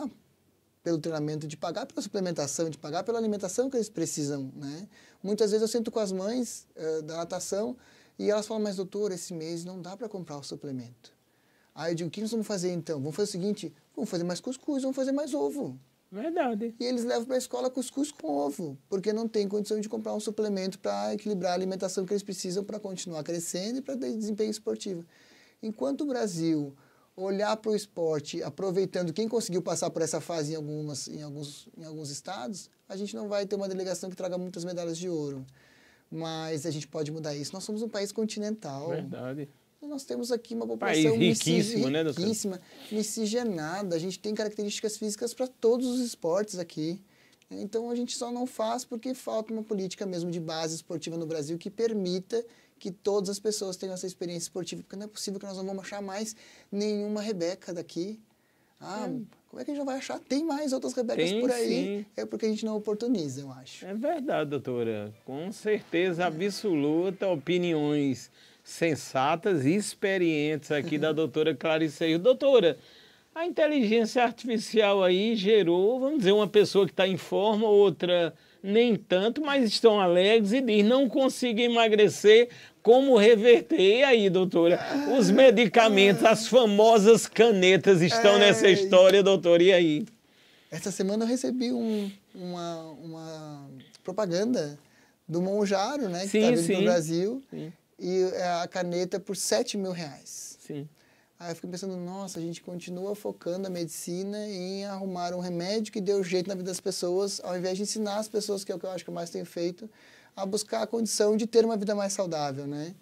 pelo treinamento, de pagar pela suplementação, de pagar pela alimentação que eles precisam, né? Muitas vezes eu sento com as mães da natação e elas falam, mas doutor, esse mês não dá para comprar o suplemento. Aí eu digo, o que nós vamos fazer então? Vamos fazer o seguinte, vamos fazer mais cuscuz, vamos fazer mais ovo. Verdade. E eles levam para a escola cuscuz com ovo, porque não tem condição de comprar um suplemento para equilibrar a alimentação que eles precisam para continuar crescendo e para ter desempenho esportivo. Enquanto o Brasil olhar para o esporte, aproveitando quem conseguiu passar por essa fase em alguns estados, a gente não vai ter uma delegação que traga muitas medalhas de ouro. Mas a gente pode mudar isso. Nós somos um país continental. Verdade. Nós temos aqui uma população país riquíssimo, né, doutor? Riquíssima, miscigenada. A gente tem características físicas para todos os esportes aqui. Então, a gente só não faz porque falta uma política mesmo de base esportiva no Brasil que permita que todas as pessoas tenham essa experiência esportiva. Porque não é possível que nós não vamos achar mais nenhuma Rebeca daqui. Como é que a gente vai achar? Tem mais outras Rebecas por aí. Sim. É porque a gente não oportuniza, eu acho. É verdade, doutora. Com certeza absoluta, opiniões sensatas e experientes aqui da doutora Clarice. Doutora, a inteligência artificial aí gerou, vamos dizer, uma pessoa que está em forma, outra nem tanto, mas estão alegres e diz, não consigo emagrecer, como reverter? E aí, doutora? Os medicamentos, as famosas canetas estão nessa história, doutora, e aí? Essa semana eu recebi uma propaganda do Monjaro, né, que está vindo no Brasil. Sim. e a caneta por R$7.000. Sim. Aí eu fico pensando, nossa, a gente continua focando a medicina em arrumar um remédio que dê o jeito na vida das pessoas, ao invés de ensinar as pessoas, que é o que eu acho que eu mais tenho feito, a buscar a condição de ter uma vida mais saudável, né?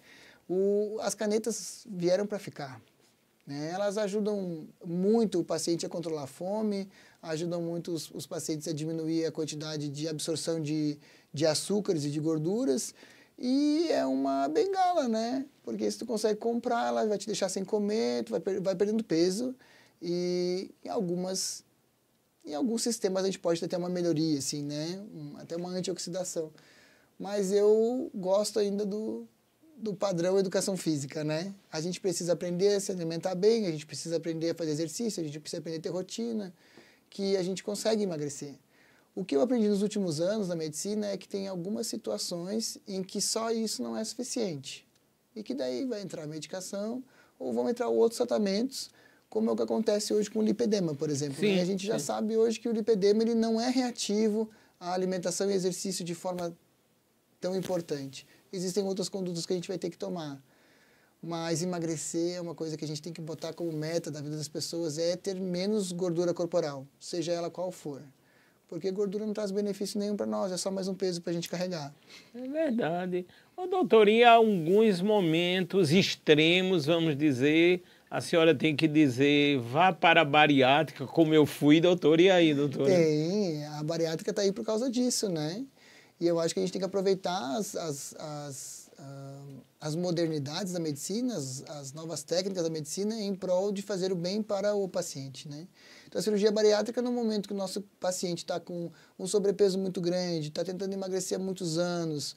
As canetas vieram para ficar, né? Elas ajudam muito o paciente a controlar a fome, ajudam muito os pacientes a diminuir a quantidade de absorção de açúcares e de gorduras, e é uma bengala, né? Porque se tu consegue comprar, ela vai te deixar sem comer, tu vai perdendo peso, e em alguns sistemas a gente pode ter até uma melhoria, assim, né? Até uma antioxidação. Mas eu gosto ainda do padrão educação física, né? A gente precisa aprender a se alimentar bem, a gente precisa aprender a fazer exercício, a gente precisa aprender a ter rotina, que a gente consegue emagrecer. O que eu aprendi nos últimos anos na medicina é que tem algumas situações em que só isso não é suficiente. E que daí vai entrar a medicação ou vão entrar outros tratamentos, como é o que acontece hoje com o lipedema, por exemplo. Sim, né? A gente já sabe hoje que o lipedema ele não é reativo à alimentação e exercício de forma tão importante. Existem outras condutas que a gente vai ter que tomar. Mas emagrecer é uma coisa que a gente tem que botar como meta da vida das pessoas, é ter menos gordura corporal, seja ela qual for. Porque gordura não traz benefício nenhum para nós, é só mais um peso para a gente carregar. É verdade. Ô, doutor, e há alguns momentos extremos, vamos dizer, a senhora tem que dizer, vá para a bariátrica, como eu fui, doutor, e aí, doutora? Tem, a bariátrica está aí por causa disso, né? E eu acho que a gente tem que aproveitar as modernidades da medicina, as novas técnicas da medicina em prol de fazer o bem para o paciente, né? Então, a cirurgia bariátrica, no momento que o nosso paciente está com um sobrepeso muito grande, está tentando emagrecer há muitos anos,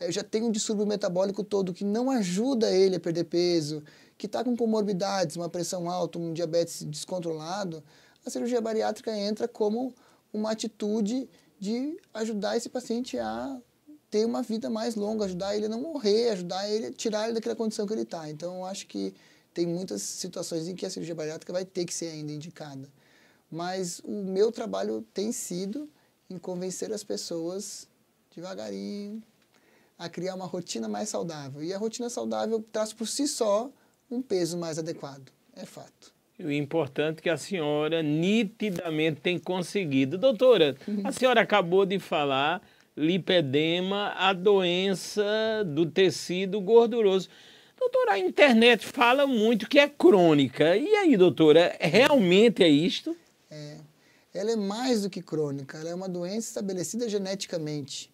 já tem um distúrbio metabólico todo que não ajuda ele a perder peso, que está com comorbidades, uma pressão alta, um diabetes descontrolado, a cirurgia bariátrica entra como uma atitude de ajudar esse paciente a ter uma vida mais longa, ajudar ele a não morrer, ajudar ele a tirar ele daquela condição que ele está. Então, eu acho que tem muitas situações em que a cirurgia bariátrica vai ter que ser ainda indicada. Mas o meu trabalho tem sido em convencer as pessoas, devagarinho, a criar uma rotina mais saudável. E a rotina saudável traz por si só um peso mais adequado. É fato. E o importante é que a senhora nitidamente tem conseguido. Doutora, a senhora acabou de falar lipedema, a doença do tecido gorduroso. Doutora, a internet fala muito que é crônica. E aí, doutora, realmente é isto? Ela é mais do que crônica, ela é uma doença estabelecida geneticamente.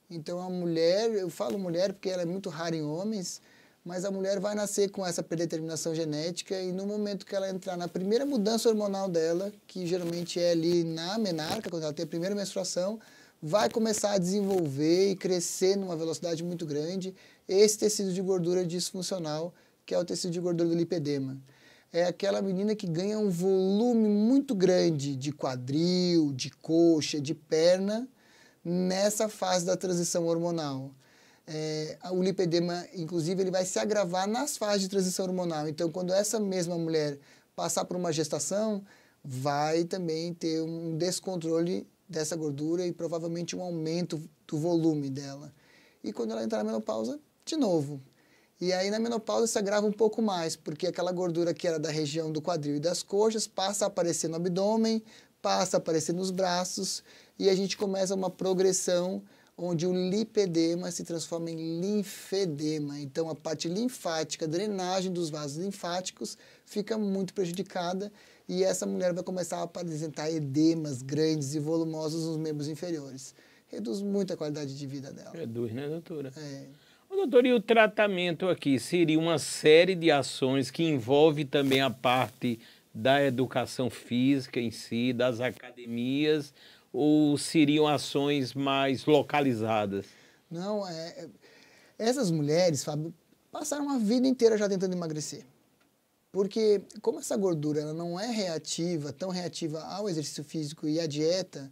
Então, a mulher, eu falo mulher porque ela é muito rara em homens, mas a mulher vai nascer com essa predeterminação genética e no momento que ela entrar na primeira mudança hormonal dela, que geralmente é ali na menarca, quando ela tem a primeira menstruação, vai começar a desenvolver e crescer numa velocidade muito grande esse tecido de gordura disfuncional, que é o tecido de gordura do lipedema. É aquela menina que ganha um volume muito grande de quadril, de coxa, de perna, nessa fase da transição hormonal. O lipedema, inclusive, ele vai se agravar nas fases de transição hormonal. Então, quando essa mesma mulher passar por uma gestação, vai também ter um descontrole dessa gordura e provavelmente um aumento do volume dela. E quando ela entrar na menopausa, de novo. E aí na menopausa se agrava um pouco mais, porque aquela gordura que era da região do quadril e das coxas passa a aparecer no abdômen, passa a aparecer nos braços, e a gente começa uma progressão onde o lipedema se transforma em linfedema. Então a parte linfática, a drenagem dos vasos linfáticos fica muito prejudicada e essa mulher vai começar a apresentar edemas grandes e volumosos nos membros inferiores. Reduz muito a qualidade de vida dela. Reduz, né, doutora? É. Ô, doutor, e o tratamento aqui seria uma série de ações que envolve também a parte da educação física em si, das academias, ou seriam ações mais localizadas? Não, essas mulheres, Fábio, passaram a vida inteira já tentando emagrecer. Porque como essa gordura ela não é reativa, tão reativa ao exercício físico e à dieta,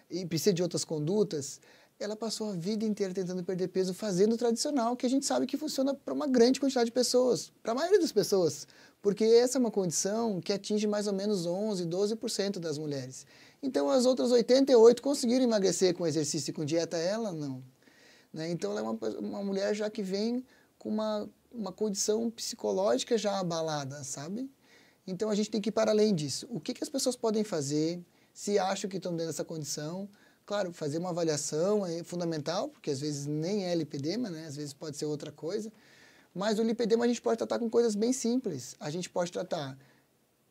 e precisa de outras condutas, ela passou a vida inteira tentando perder peso fazendo o tradicional, que a gente sabe que funciona para uma grande quantidade de pessoas, para a maioria das pessoas, porque essa é uma condição que atinge mais ou menos 11, 12% das mulheres. Então, as outras 88% conseguiram emagrecer com exercício e com dieta, ela não. Né? Então, ela é uma mulher já que vem com uma condição psicológica já abalada, sabe? Então, a gente tem que ir para além disso. O que as pessoas podem fazer se acham que estão dentro dessa condição? Claro, fazer uma avaliação é fundamental, porque às vezes nem é lipedema, né? Às vezes pode ser outra coisa. Mas o lipedema a gente pode tratar com coisas bem simples. A gente pode tratar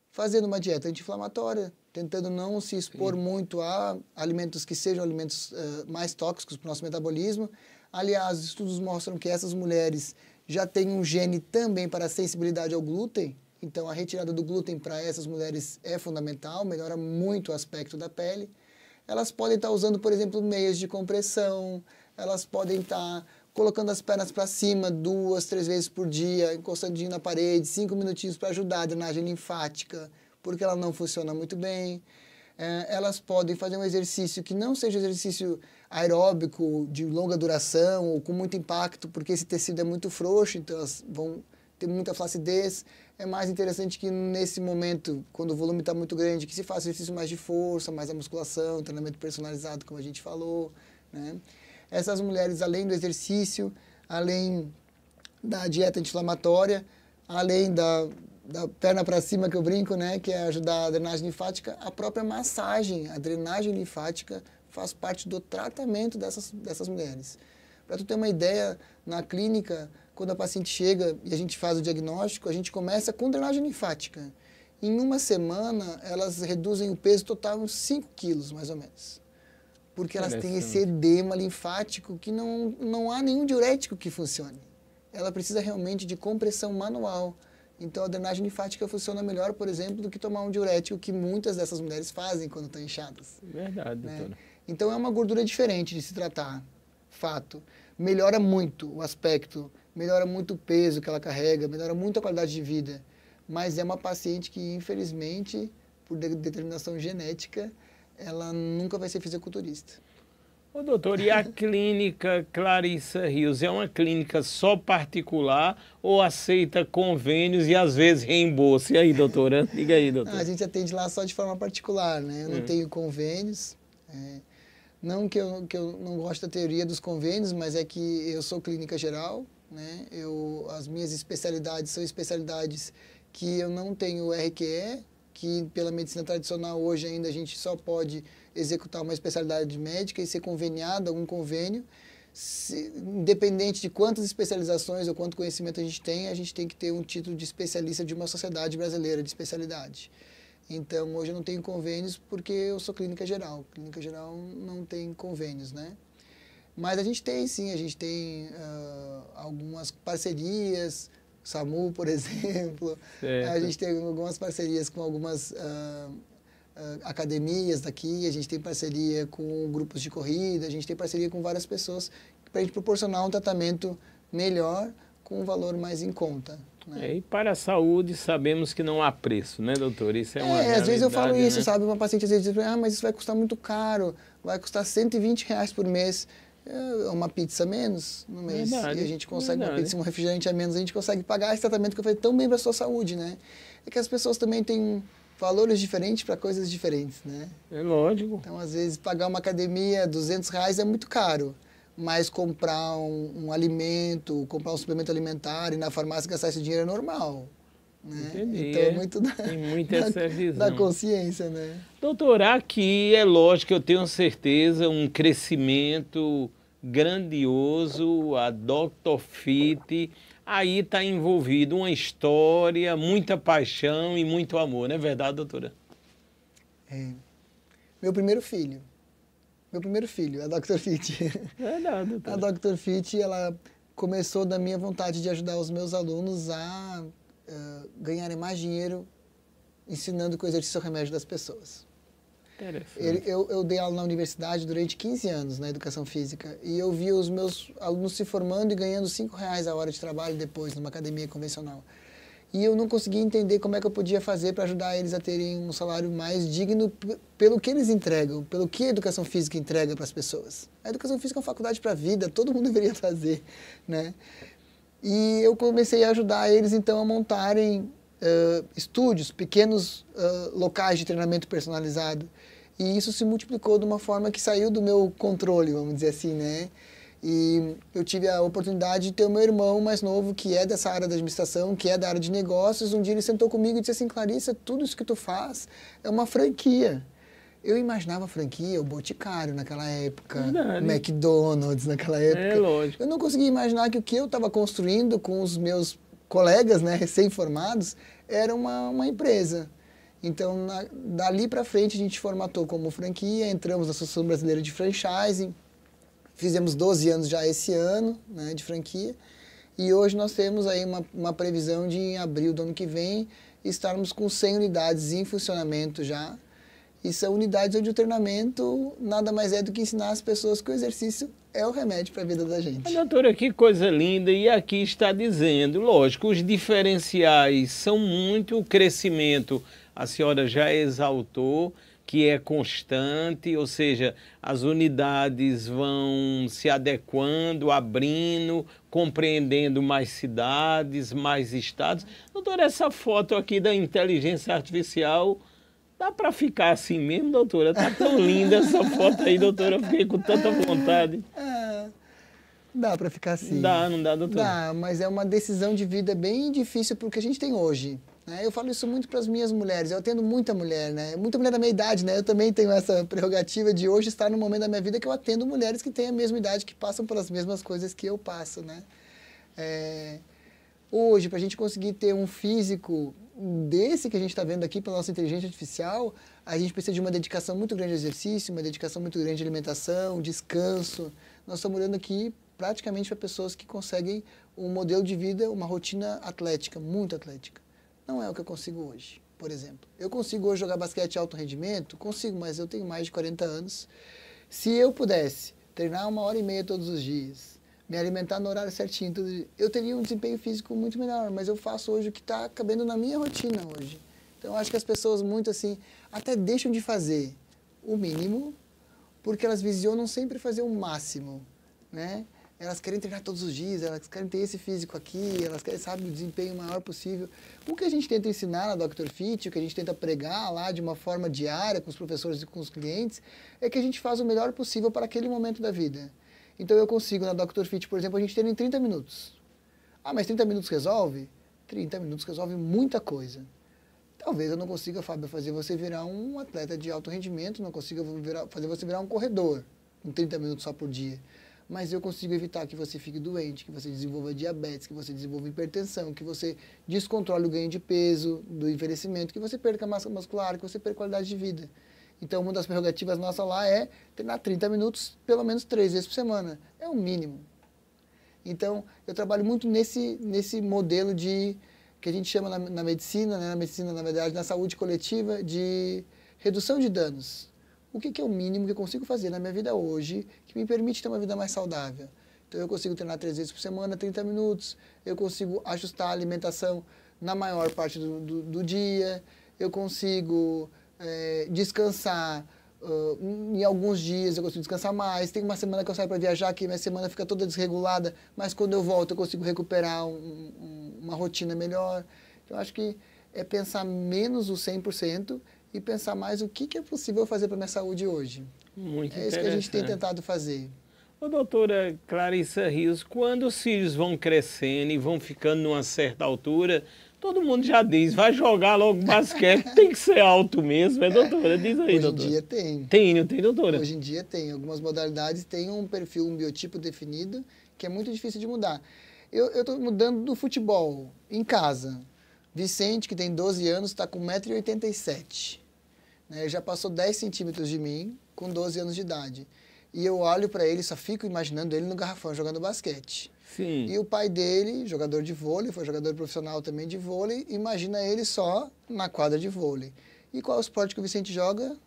fazendo uma dieta anti-inflamatória, tentando não se expor muito a alimentos que sejam alimentos mais tóxicos para o nosso metabolismo. Aliás, estudos mostram que essas mulheres já têm um gene também para a sensibilidade ao glúten. Então, a retirada do glúten para essas mulheres é fundamental, melhora muito o aspecto da pele. Elas podem estar usando, por exemplo, meias de compressão, elas podem estar colocando as pernas para cima 2, 3 vezes por dia, encostandinho na parede, 5 minutinhos para ajudar a drenagem linfática, porque ela não funciona muito bem. Elas podem fazer um exercício que não seja exercício aeróbico, de longa duração, ou com muito impacto, porque esse tecido é muito frouxo, então elas vão ter muita flacidez. É mais interessante que nesse momento, quando o volume está muito grande, que se faça exercício mais de força, mais a musculação, treinamento personalizado, como a gente falou, né? Essas mulheres, além do exercício, além da dieta anti-inflamatória, além da perna para cima que eu brinco, né, que é ajudar a drenagem linfática, a própria massagem, a drenagem linfática faz parte do tratamento dessas mulheres. Para tu ter uma ideia, na clínica, quando a paciente chega e a gente faz o diagnóstico, a gente começa com drenagem linfática. Em uma semana, elas reduzem o peso total uns 5 quilos, mais ou menos. Porque elas têm esse edema linfático que não há nenhum diurético que funcione. Ela precisa realmente de compressão manual. Então, a drenagem linfática funciona melhor, por exemplo, do que tomar um diurético que muitas dessas mulheres fazem quando estão inchadas. Verdade, né? doutora. Então, é uma gordura diferente de se tratar, fato. Melhora muito o aspecto, melhora muito o peso que ela carrega, melhora muito a qualidade de vida. Mas é uma paciente que, infelizmente, por determinação genética, ela nunca vai ser fisiculturista. Ô, doutor, e a clínica Clarissa Rios é uma clínica só particular ou aceita convênios e às vezes reembolso? E aí, doutora? Diga aí, doutor. A gente atende lá só de forma particular, né? Eu não tenho convênios. Não que eu não gosto da teoria dos convênios, mas é que eu sou clínica geral, né? As minhas especialidades são especialidades que eu não tenho RQE, que pela medicina tradicional hoje ainda a gente só pode executar uma especialidade médica e ser conveniado, algum convênio. Independente de quantas especializações ou quanto conhecimento a gente tem que ter um título de especialista de uma sociedade brasileira de especialidade. Então, hoje eu não tenho convênios porque eu sou clínica geral. Clínica geral não tem convênios, né? Mas a gente tem, sim, a gente tem algumas parcerias, SAMU, por exemplo. Certo. A gente tem algumas parcerias com algumas academias daqui, a gente tem parceria com grupos de corrida, a gente tem parceria com várias pessoas para a gente proporcionar um tratamento melhor com um valor mais em conta. Né? E para a saúde sabemos que não há preço, né, doutor? Isso é uma realidade, às vezes eu falo isso, né? sabe? Uma paciente às vezes diz, mas isso vai custar muito caro, vai custar R$120 por mês. Uma pizza a menos no mês. Verdade, e a gente consegue uma pizza, um refrigerante a menos, a gente consegue pagar esse tratamento que eu falei tão bem para a sua saúde, né? É que as pessoas também têm valores diferentes para coisas diferentes, né? É lógico. Então, às vezes, pagar uma academia R$200 é muito caro, mas comprar um alimento, comprar um suplemento alimentar e na farmácia gastar esse dinheiro é normal. Né? Entendi. Então, é muito tem muita essa visão. Da consciência, né? Doutor, aqui é lógico, eu tenho certeza, um crescimento grandioso, a Dr. Fit, aí está envolvido uma história, muita paixão e muito amor, não é verdade, doutora? Meu primeiro filho, a Dr. Fit. Verdade, doutora. A Dr. Fit, ela começou da minha vontade de ajudar os meus alunos a ganharem mais dinheiro ensinando com o exercício ao remédio das pessoas. Interessante. Eu dei aula na universidade durante 15 anos na educação física e eu vi os meus alunos se formando e ganhando R$5 a hora de trabalho depois numa academia convencional. E eu não conseguia entender como é que eu podia fazer para ajudar eles a terem um salário mais digno pelo que eles entregam, pelo que a educação física entrega para as pessoas. A educação física é uma faculdade para a vida, todo mundo deveria fazer, né? E eu comecei a ajudar eles, então, a montarem estúdios, pequenos locais de treinamento personalizado. E isso se multiplicou de uma forma que saiu do meu controle, vamos dizer assim, né? E eu tive a oportunidade de ter o meu irmão mais novo, que é dessa área da administração, que é da área de negócios. Um dia ele sentou comigo e disse assim, Clarissa, tudo isso que tu faz é uma franquia. Eu imaginava franquia, o Boticário naquela época, Verdade. McDonald's naquela época. É lógico. Eu não conseguia imaginar que o que eu estava construindo com os meus colegas, né, recém-formados, era uma empresa. Então, dali para frente, a gente formatou como franquia, entramos na Associação Brasileira de Franchising, fizemos 12 anos já esse ano, né, de franquia, e hoje nós temos aí uma previsão de, em abril do ano que vem, estarmos com 100 unidades em funcionamento já. E são unidades onde o treinamento nada mais é do que ensinar as pessoas que o exercício é o remédio para a vida da gente. Doutora, que coisa linda. E aqui está dizendo, lógico, os diferenciais são muito, o crescimento, a senhora já exaltou, que é constante, ou seja, as unidades vão se adequando, abrindo, compreendendo mais cidades, mais estados. Doutora, essa foto aqui da inteligência artificial... Dá para ficar assim mesmo, doutora? Tá tão linda essa foto aí, doutora. Eu fiquei com tanta vontade. Dá para ficar assim. Dá, não dá, doutora? Dá, mas é uma decisão de vida bem difícil porque a gente tem hoje. Né? Eu falo isso muito para as minhas mulheres. Eu atendo muita mulher, né? Muita mulher da minha idade, né? Eu também tenho essa prerrogativa de hoje estar no momento da minha vida que eu atendo mulheres que têm a mesma idade, que passam pelas mesmas coisas que eu passo, né? Hoje, para a gente conseguir ter um físico desse que a gente está vendo aqui pela nossa inteligência artificial, a gente precisa de uma dedicação muito grande ao exercício, uma dedicação muito grande à alimentação, descanso. Nós estamos olhando aqui praticamente para pessoas que conseguem um modelo de vida, uma rotina atlética, muito atlética. Não é o que eu consigo hoje, por exemplo. Eu consigo hoje jogar basquete de alto rendimento? Consigo, mas eu tenho mais de 40 anos. Se eu pudesse treinar 1h30 todos os dias, me alimentar no horário certinho, eu teria um desempenho físico muito melhor, mas eu faço hoje o que está cabendo na minha rotina hoje. Então, eu acho que as pessoas muito assim, até deixam de fazer o mínimo, porque elas visionam sempre fazer o máximo, né? Elas querem treinar todos os dias, elas querem ter esse físico aqui, elas querem, sabe, o desempenho maior possível. O que a gente tenta ensinar na Dr. Fit, o que a gente tenta pregar lá de uma forma diária com os professores e com os clientes, é que a gente faz o melhor possível para aquele momento da vida. Então, eu consigo, na Dr. Fit, por exemplo, a gente ter em 30 minutos. Ah, mas 30 minutos resolve? 30 minutos resolve muita coisa. Talvez eu não consiga, Fábio, fazer você virar um atleta de alto rendimento, não consiga fazer você virar um corredor com 30 minutos só por dia. Mas eu consigo evitar que você fique doente, que você desenvolva diabetes, que você desenvolva hipertensão, que você descontrole o ganho de peso, do envelhecimento, que você perca massa muscular, que você perca qualidade de vida. Então, uma das prerrogativas nossas lá é treinar 30 minutos, pelo menos 3 vezes por semana. É o mínimo. Então, eu trabalho muito nesse modelo de, que a gente chama na medicina, né, na medicina, na verdade, na saúde coletiva, de redução de danos. O que é o mínimo que eu consigo fazer na minha vida hoje que me permite ter uma vida mais saudável? Então, eu consigo treinar 3 vezes por semana, 30 minutos. Eu consigo ajustar a alimentação na maior parte do dia. Eu consigo... descansar, em alguns dias eu consigo descansar mais, tem uma semana que eu saio para viajar que minha semana fica toda desregulada, mas quando eu volto eu consigo recuperar uma rotina melhor. Então, eu acho que é pensar menos o 100% e pensar mais o que é possível fazer para a minha saúde hoje. Muito É isso que a gente tem tentado fazer. Ô, doutora Clarissa Rios, quando os filhos vão crescendo e vão ficando numa certa altura, todo mundo já diz, vai jogar logo basquete, tem que ser alto mesmo, doutora? Diz aí, doutora. Hoje em dia tem. Tem, não tem, doutora? Hoje em dia tem. Algumas modalidades têm um perfil, um biotipo definido, que é muito difícil de mudar. Eu estou mudando do futebol, em casa. Vicente, que tem 12 anos, está com 1,87 m. Né? Já passou 10 centímetros de mim, com 12 anos de idade. E eu olho para ele, só fico imaginando ele no garrafão jogando basquete. Sim. E o pai dele, jogador de vôlei, foi jogador profissional também de vôlei, imagina ele só na quadra de vôlei. E qual é o esporte que o Vicente joga?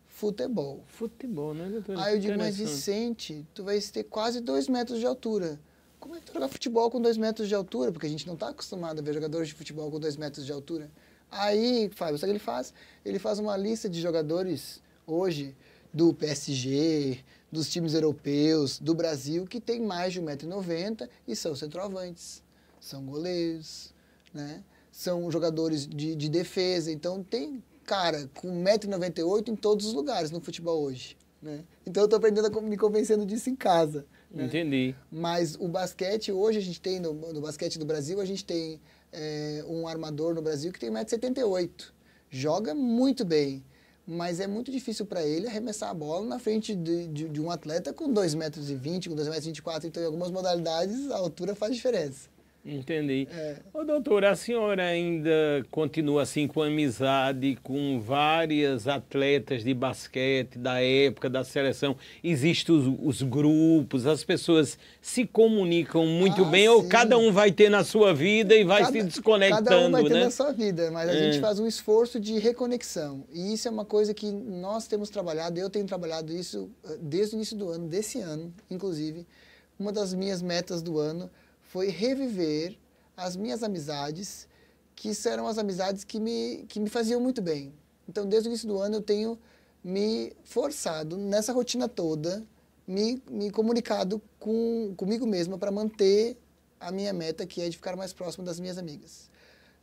Futebol. Futebol, né, doutora? Aí eu digo, mas Vicente, tu vai ter quase 2 metros de altura. Como é que tu joga futebol com 2 metros de altura? Porque a gente não está acostumado a ver jogadores de futebol com 2 metros de altura. Aí, Fábio, sabe o que ele faz? Ele faz uma lista de jogadores hoje do PSG, dos times europeus, do Brasil, que tem mais de 1,90 m e são centroavantes, são goleiros, né? São jogadores de defesa. Então, tem cara com 1,98 m em todos os lugares no futebol hoje. Né? Então, eu estou aprendendo, me convencendo disso em casa. né? Entendi. Mas o basquete, hoje a gente tem, no basquete do Brasil, a gente tem um armador no Brasil que tem 1,78 m. Joga muito bem, mas é muito difícil para ele arremessar a bola na frente de um atleta com 2,20 m, com 2,24 m. Então, em algumas modalidades, a altura faz diferença. Entendi. Ô, doutora, a senhora ainda continua assim com amizade com várias atletas de basquete da época da seleção? Existem os grupos, as pessoas se comunicam muito bem, ou sim. cada um vai ter na sua vida e vai se desconectando, cada um vai ter né? na sua vida, mas a gente faz um esforço de reconexão. E isso é uma coisa que nós temos trabalhado, eu tenho trabalhado isso desde o início do ano, desse ano, inclusive. Uma das minhas metas do ano foi reviver as minhas amizades, que eram as amizades que me faziam muito bem. Então, desde o início do ano, eu tenho me forçado, nessa rotina toda, me comunicado comigo mesma para manter a minha meta, que é de ficar mais próximo das minhas amigas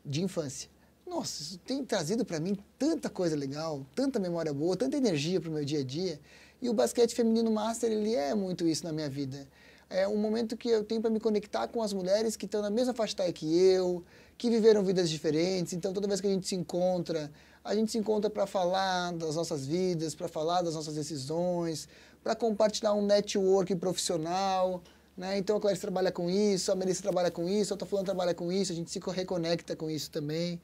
de infância. Nossa, isso tem trazido para mim tanta coisa legal, tanta memória boa, tanta energia para o meu dia a dia. E o basquete feminino master, ele é muito isso na minha vida. É um momento que eu tenho para me conectar com as mulheres que estão na mesma faixa etária que eu, que viveram vidas diferentes. Então, toda vez que a gente se encontra para falar das nossas vidas, para falar das nossas decisões, para compartilhar um network profissional, né? Então, a Clarice trabalha com isso, a Melissa trabalha com isso, a outra fulana trabalha com isso, a gente se reconecta com isso também.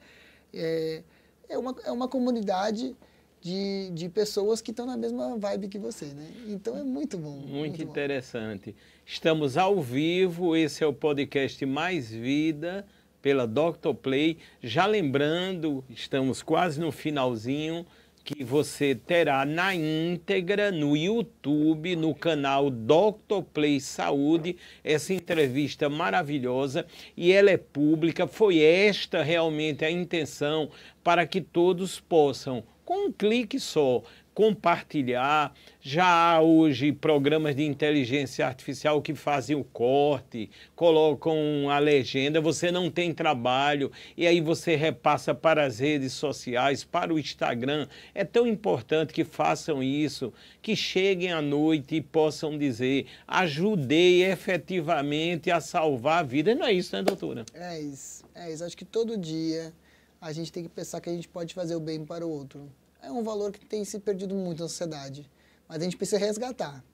É uma comunidade de pessoas que estão na mesma vibe que você, né? Então é muito bom. Muito interessante. Estamos ao vivo, esse é o podcast Mais Vida, pela Dr. Play. Já lembrando, estamos quase no finalzinho, que você terá na íntegra no YouTube, no canal Dr. Play Saúde, essa entrevista maravilhosa, e ela é pública. Foi esta realmente a intenção, para que todos possam, com um clique só, compartilhar. Já há hoje programas de inteligência artificial que fazem o corte, colocam a legenda, você não tem trabalho, e aí você repassa para as redes sociais, para o Instagram. É tão importante que façam isso, que cheguem à noite e possam dizer: ajudei efetivamente a salvar a vida. Não é isso, né, doutora? É isso. Acho que todo dia a gente tem que pensar que a gente pode fazer o bem para o outro. É um valor que tem se perdido muito na sociedade, mas a gente precisa resgatar.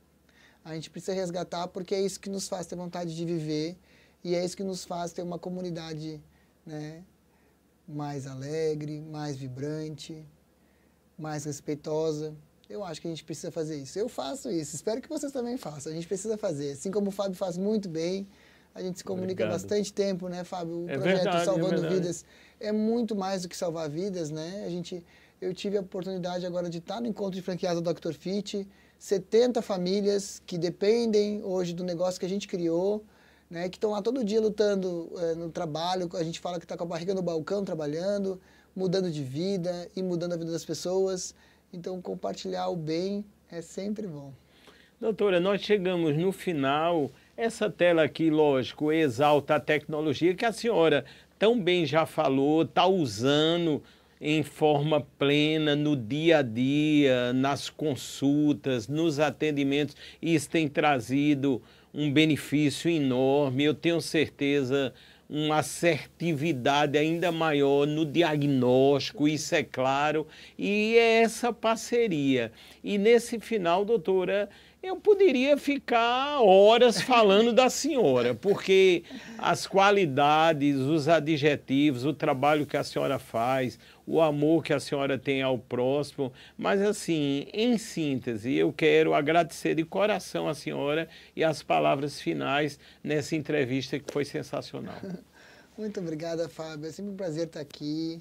A gente precisa resgatar porque é isso que nos faz ter vontade de viver e é isso que nos faz ter uma comunidade, né, mais alegre, mais vibrante, mais respeitosa. Eu acho que a gente precisa fazer isso. Eu faço isso, espero que vocês também façam. A gente precisa fazer. Assim como o Fábio faz muito bem, a gente se comunica há bastante tempo, né, Fábio? O projeto Salvando Vidas é muito mais do que salvar vidas, né? Eu tive a oportunidade agora de estar no encontro de franqueados da Dr. Fit, 70 famílias que dependem hoje do negócio que a gente criou, né, que estão lá todo dia lutando no trabalho. A gente fala que está com a barriga no balcão trabalhando, mudando de vida e mudando a vida das pessoas. Então, compartilhar o bem é sempre bom. Doutora, nós chegamos no final. Essa tela aqui, lógico, exalta a tecnologia que a senhora tão bem já falou, está usando em forma plena no dia a dia, nas consultas, nos atendimentos. Isso tem trazido um benefício enorme. Eu tenho certeza, uma assertividade ainda maior no diagnóstico, isso é claro, e é essa parceria. E nesse final, doutora, eu poderia ficar horas falando da senhora, porque as qualidades, os adjetivos, o trabalho que a senhora faz, o amor que a senhora tem ao próximo, mas assim, em síntese, eu quero agradecer de coração a senhora e as palavras finais nessa entrevista que foi sensacional. Muito obrigada, Fábio. É sempre um prazer estar aqui.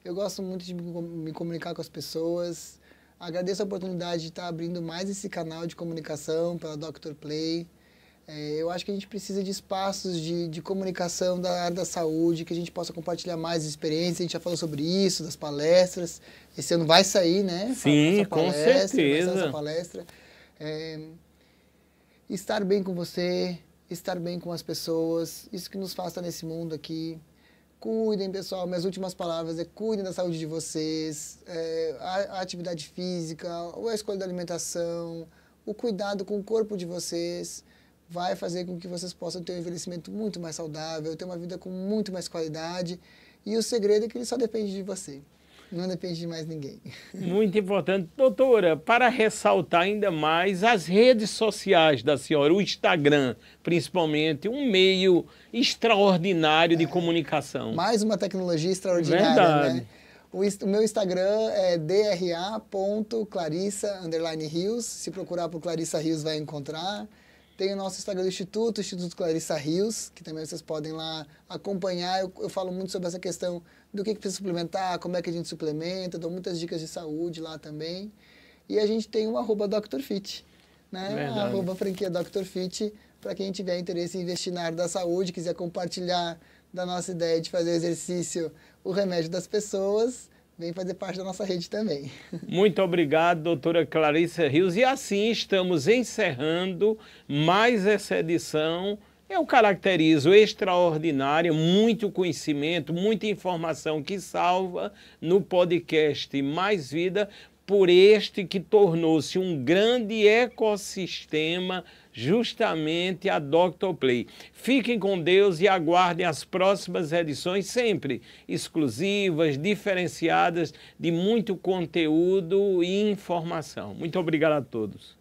Eu gosto muito de me comunicar com as pessoas. Agradeço a oportunidade de estar abrindo mais esse canal de comunicação pela Dr. Play. Eu acho que a gente precisa de espaços de comunicação da área da saúde, que a gente possa compartilhar mais experiências. A gente já falou sobre isso, das palestras. Esse ano vai sair, né? Sim, com certeza. Vai sair essa palestra. Estar bem com você, estar bem com as pessoas, isso que nos faz estar nesse mundo aqui. Cuidem, pessoal, minhas últimas palavras cuidem da saúde de vocês, a atividade física, a escolha da alimentação, o cuidado com o corpo de vocês, vai fazer com que vocês possam ter um envelhecimento muito mais saudável, ter uma vida com muito mais qualidade. E o segredo é que ele só depende de você, não depende de mais ninguém. Muito importante. Doutora, para ressaltar ainda mais as redes sociais da senhora, o Instagram, principalmente, um meio extraordinário de comunicação. Mais uma tecnologia extraordinária, Verdade. né? O meu Instagram é dra.clarissa_rios. Se procurar por Clarissa Rios, vai encontrar. Tem o nosso Instagram do Instituto Clarissa Rios, que também vocês podem lá acompanhar. Eu falo muito sobre essa questão do que precisa suplementar, como é que a gente suplementa, dou muitas dicas de saúde lá também. E a gente tem o @DrFit, né? @franquia DrFit, para quem tiver interesse em investir na área da saúde, quiser compartilhar da nossa ideia de fazer exercício o remédio das pessoas, vem fazer parte da nossa rede também. Muito obrigado, doutora Clarissa Rios. E assim estamos encerrando mais essa edição. Eu caracterizo extraordinária, muito conhecimento, muita informação que salva no podcast Mais Vida, por este que tornou-se um grande ecossistema, justamente a Dr. Play. Fiquem com Deus e aguardem as próximas edições, sempre exclusivas, diferenciadas, de muito conteúdo e informação. Muito obrigado a todos.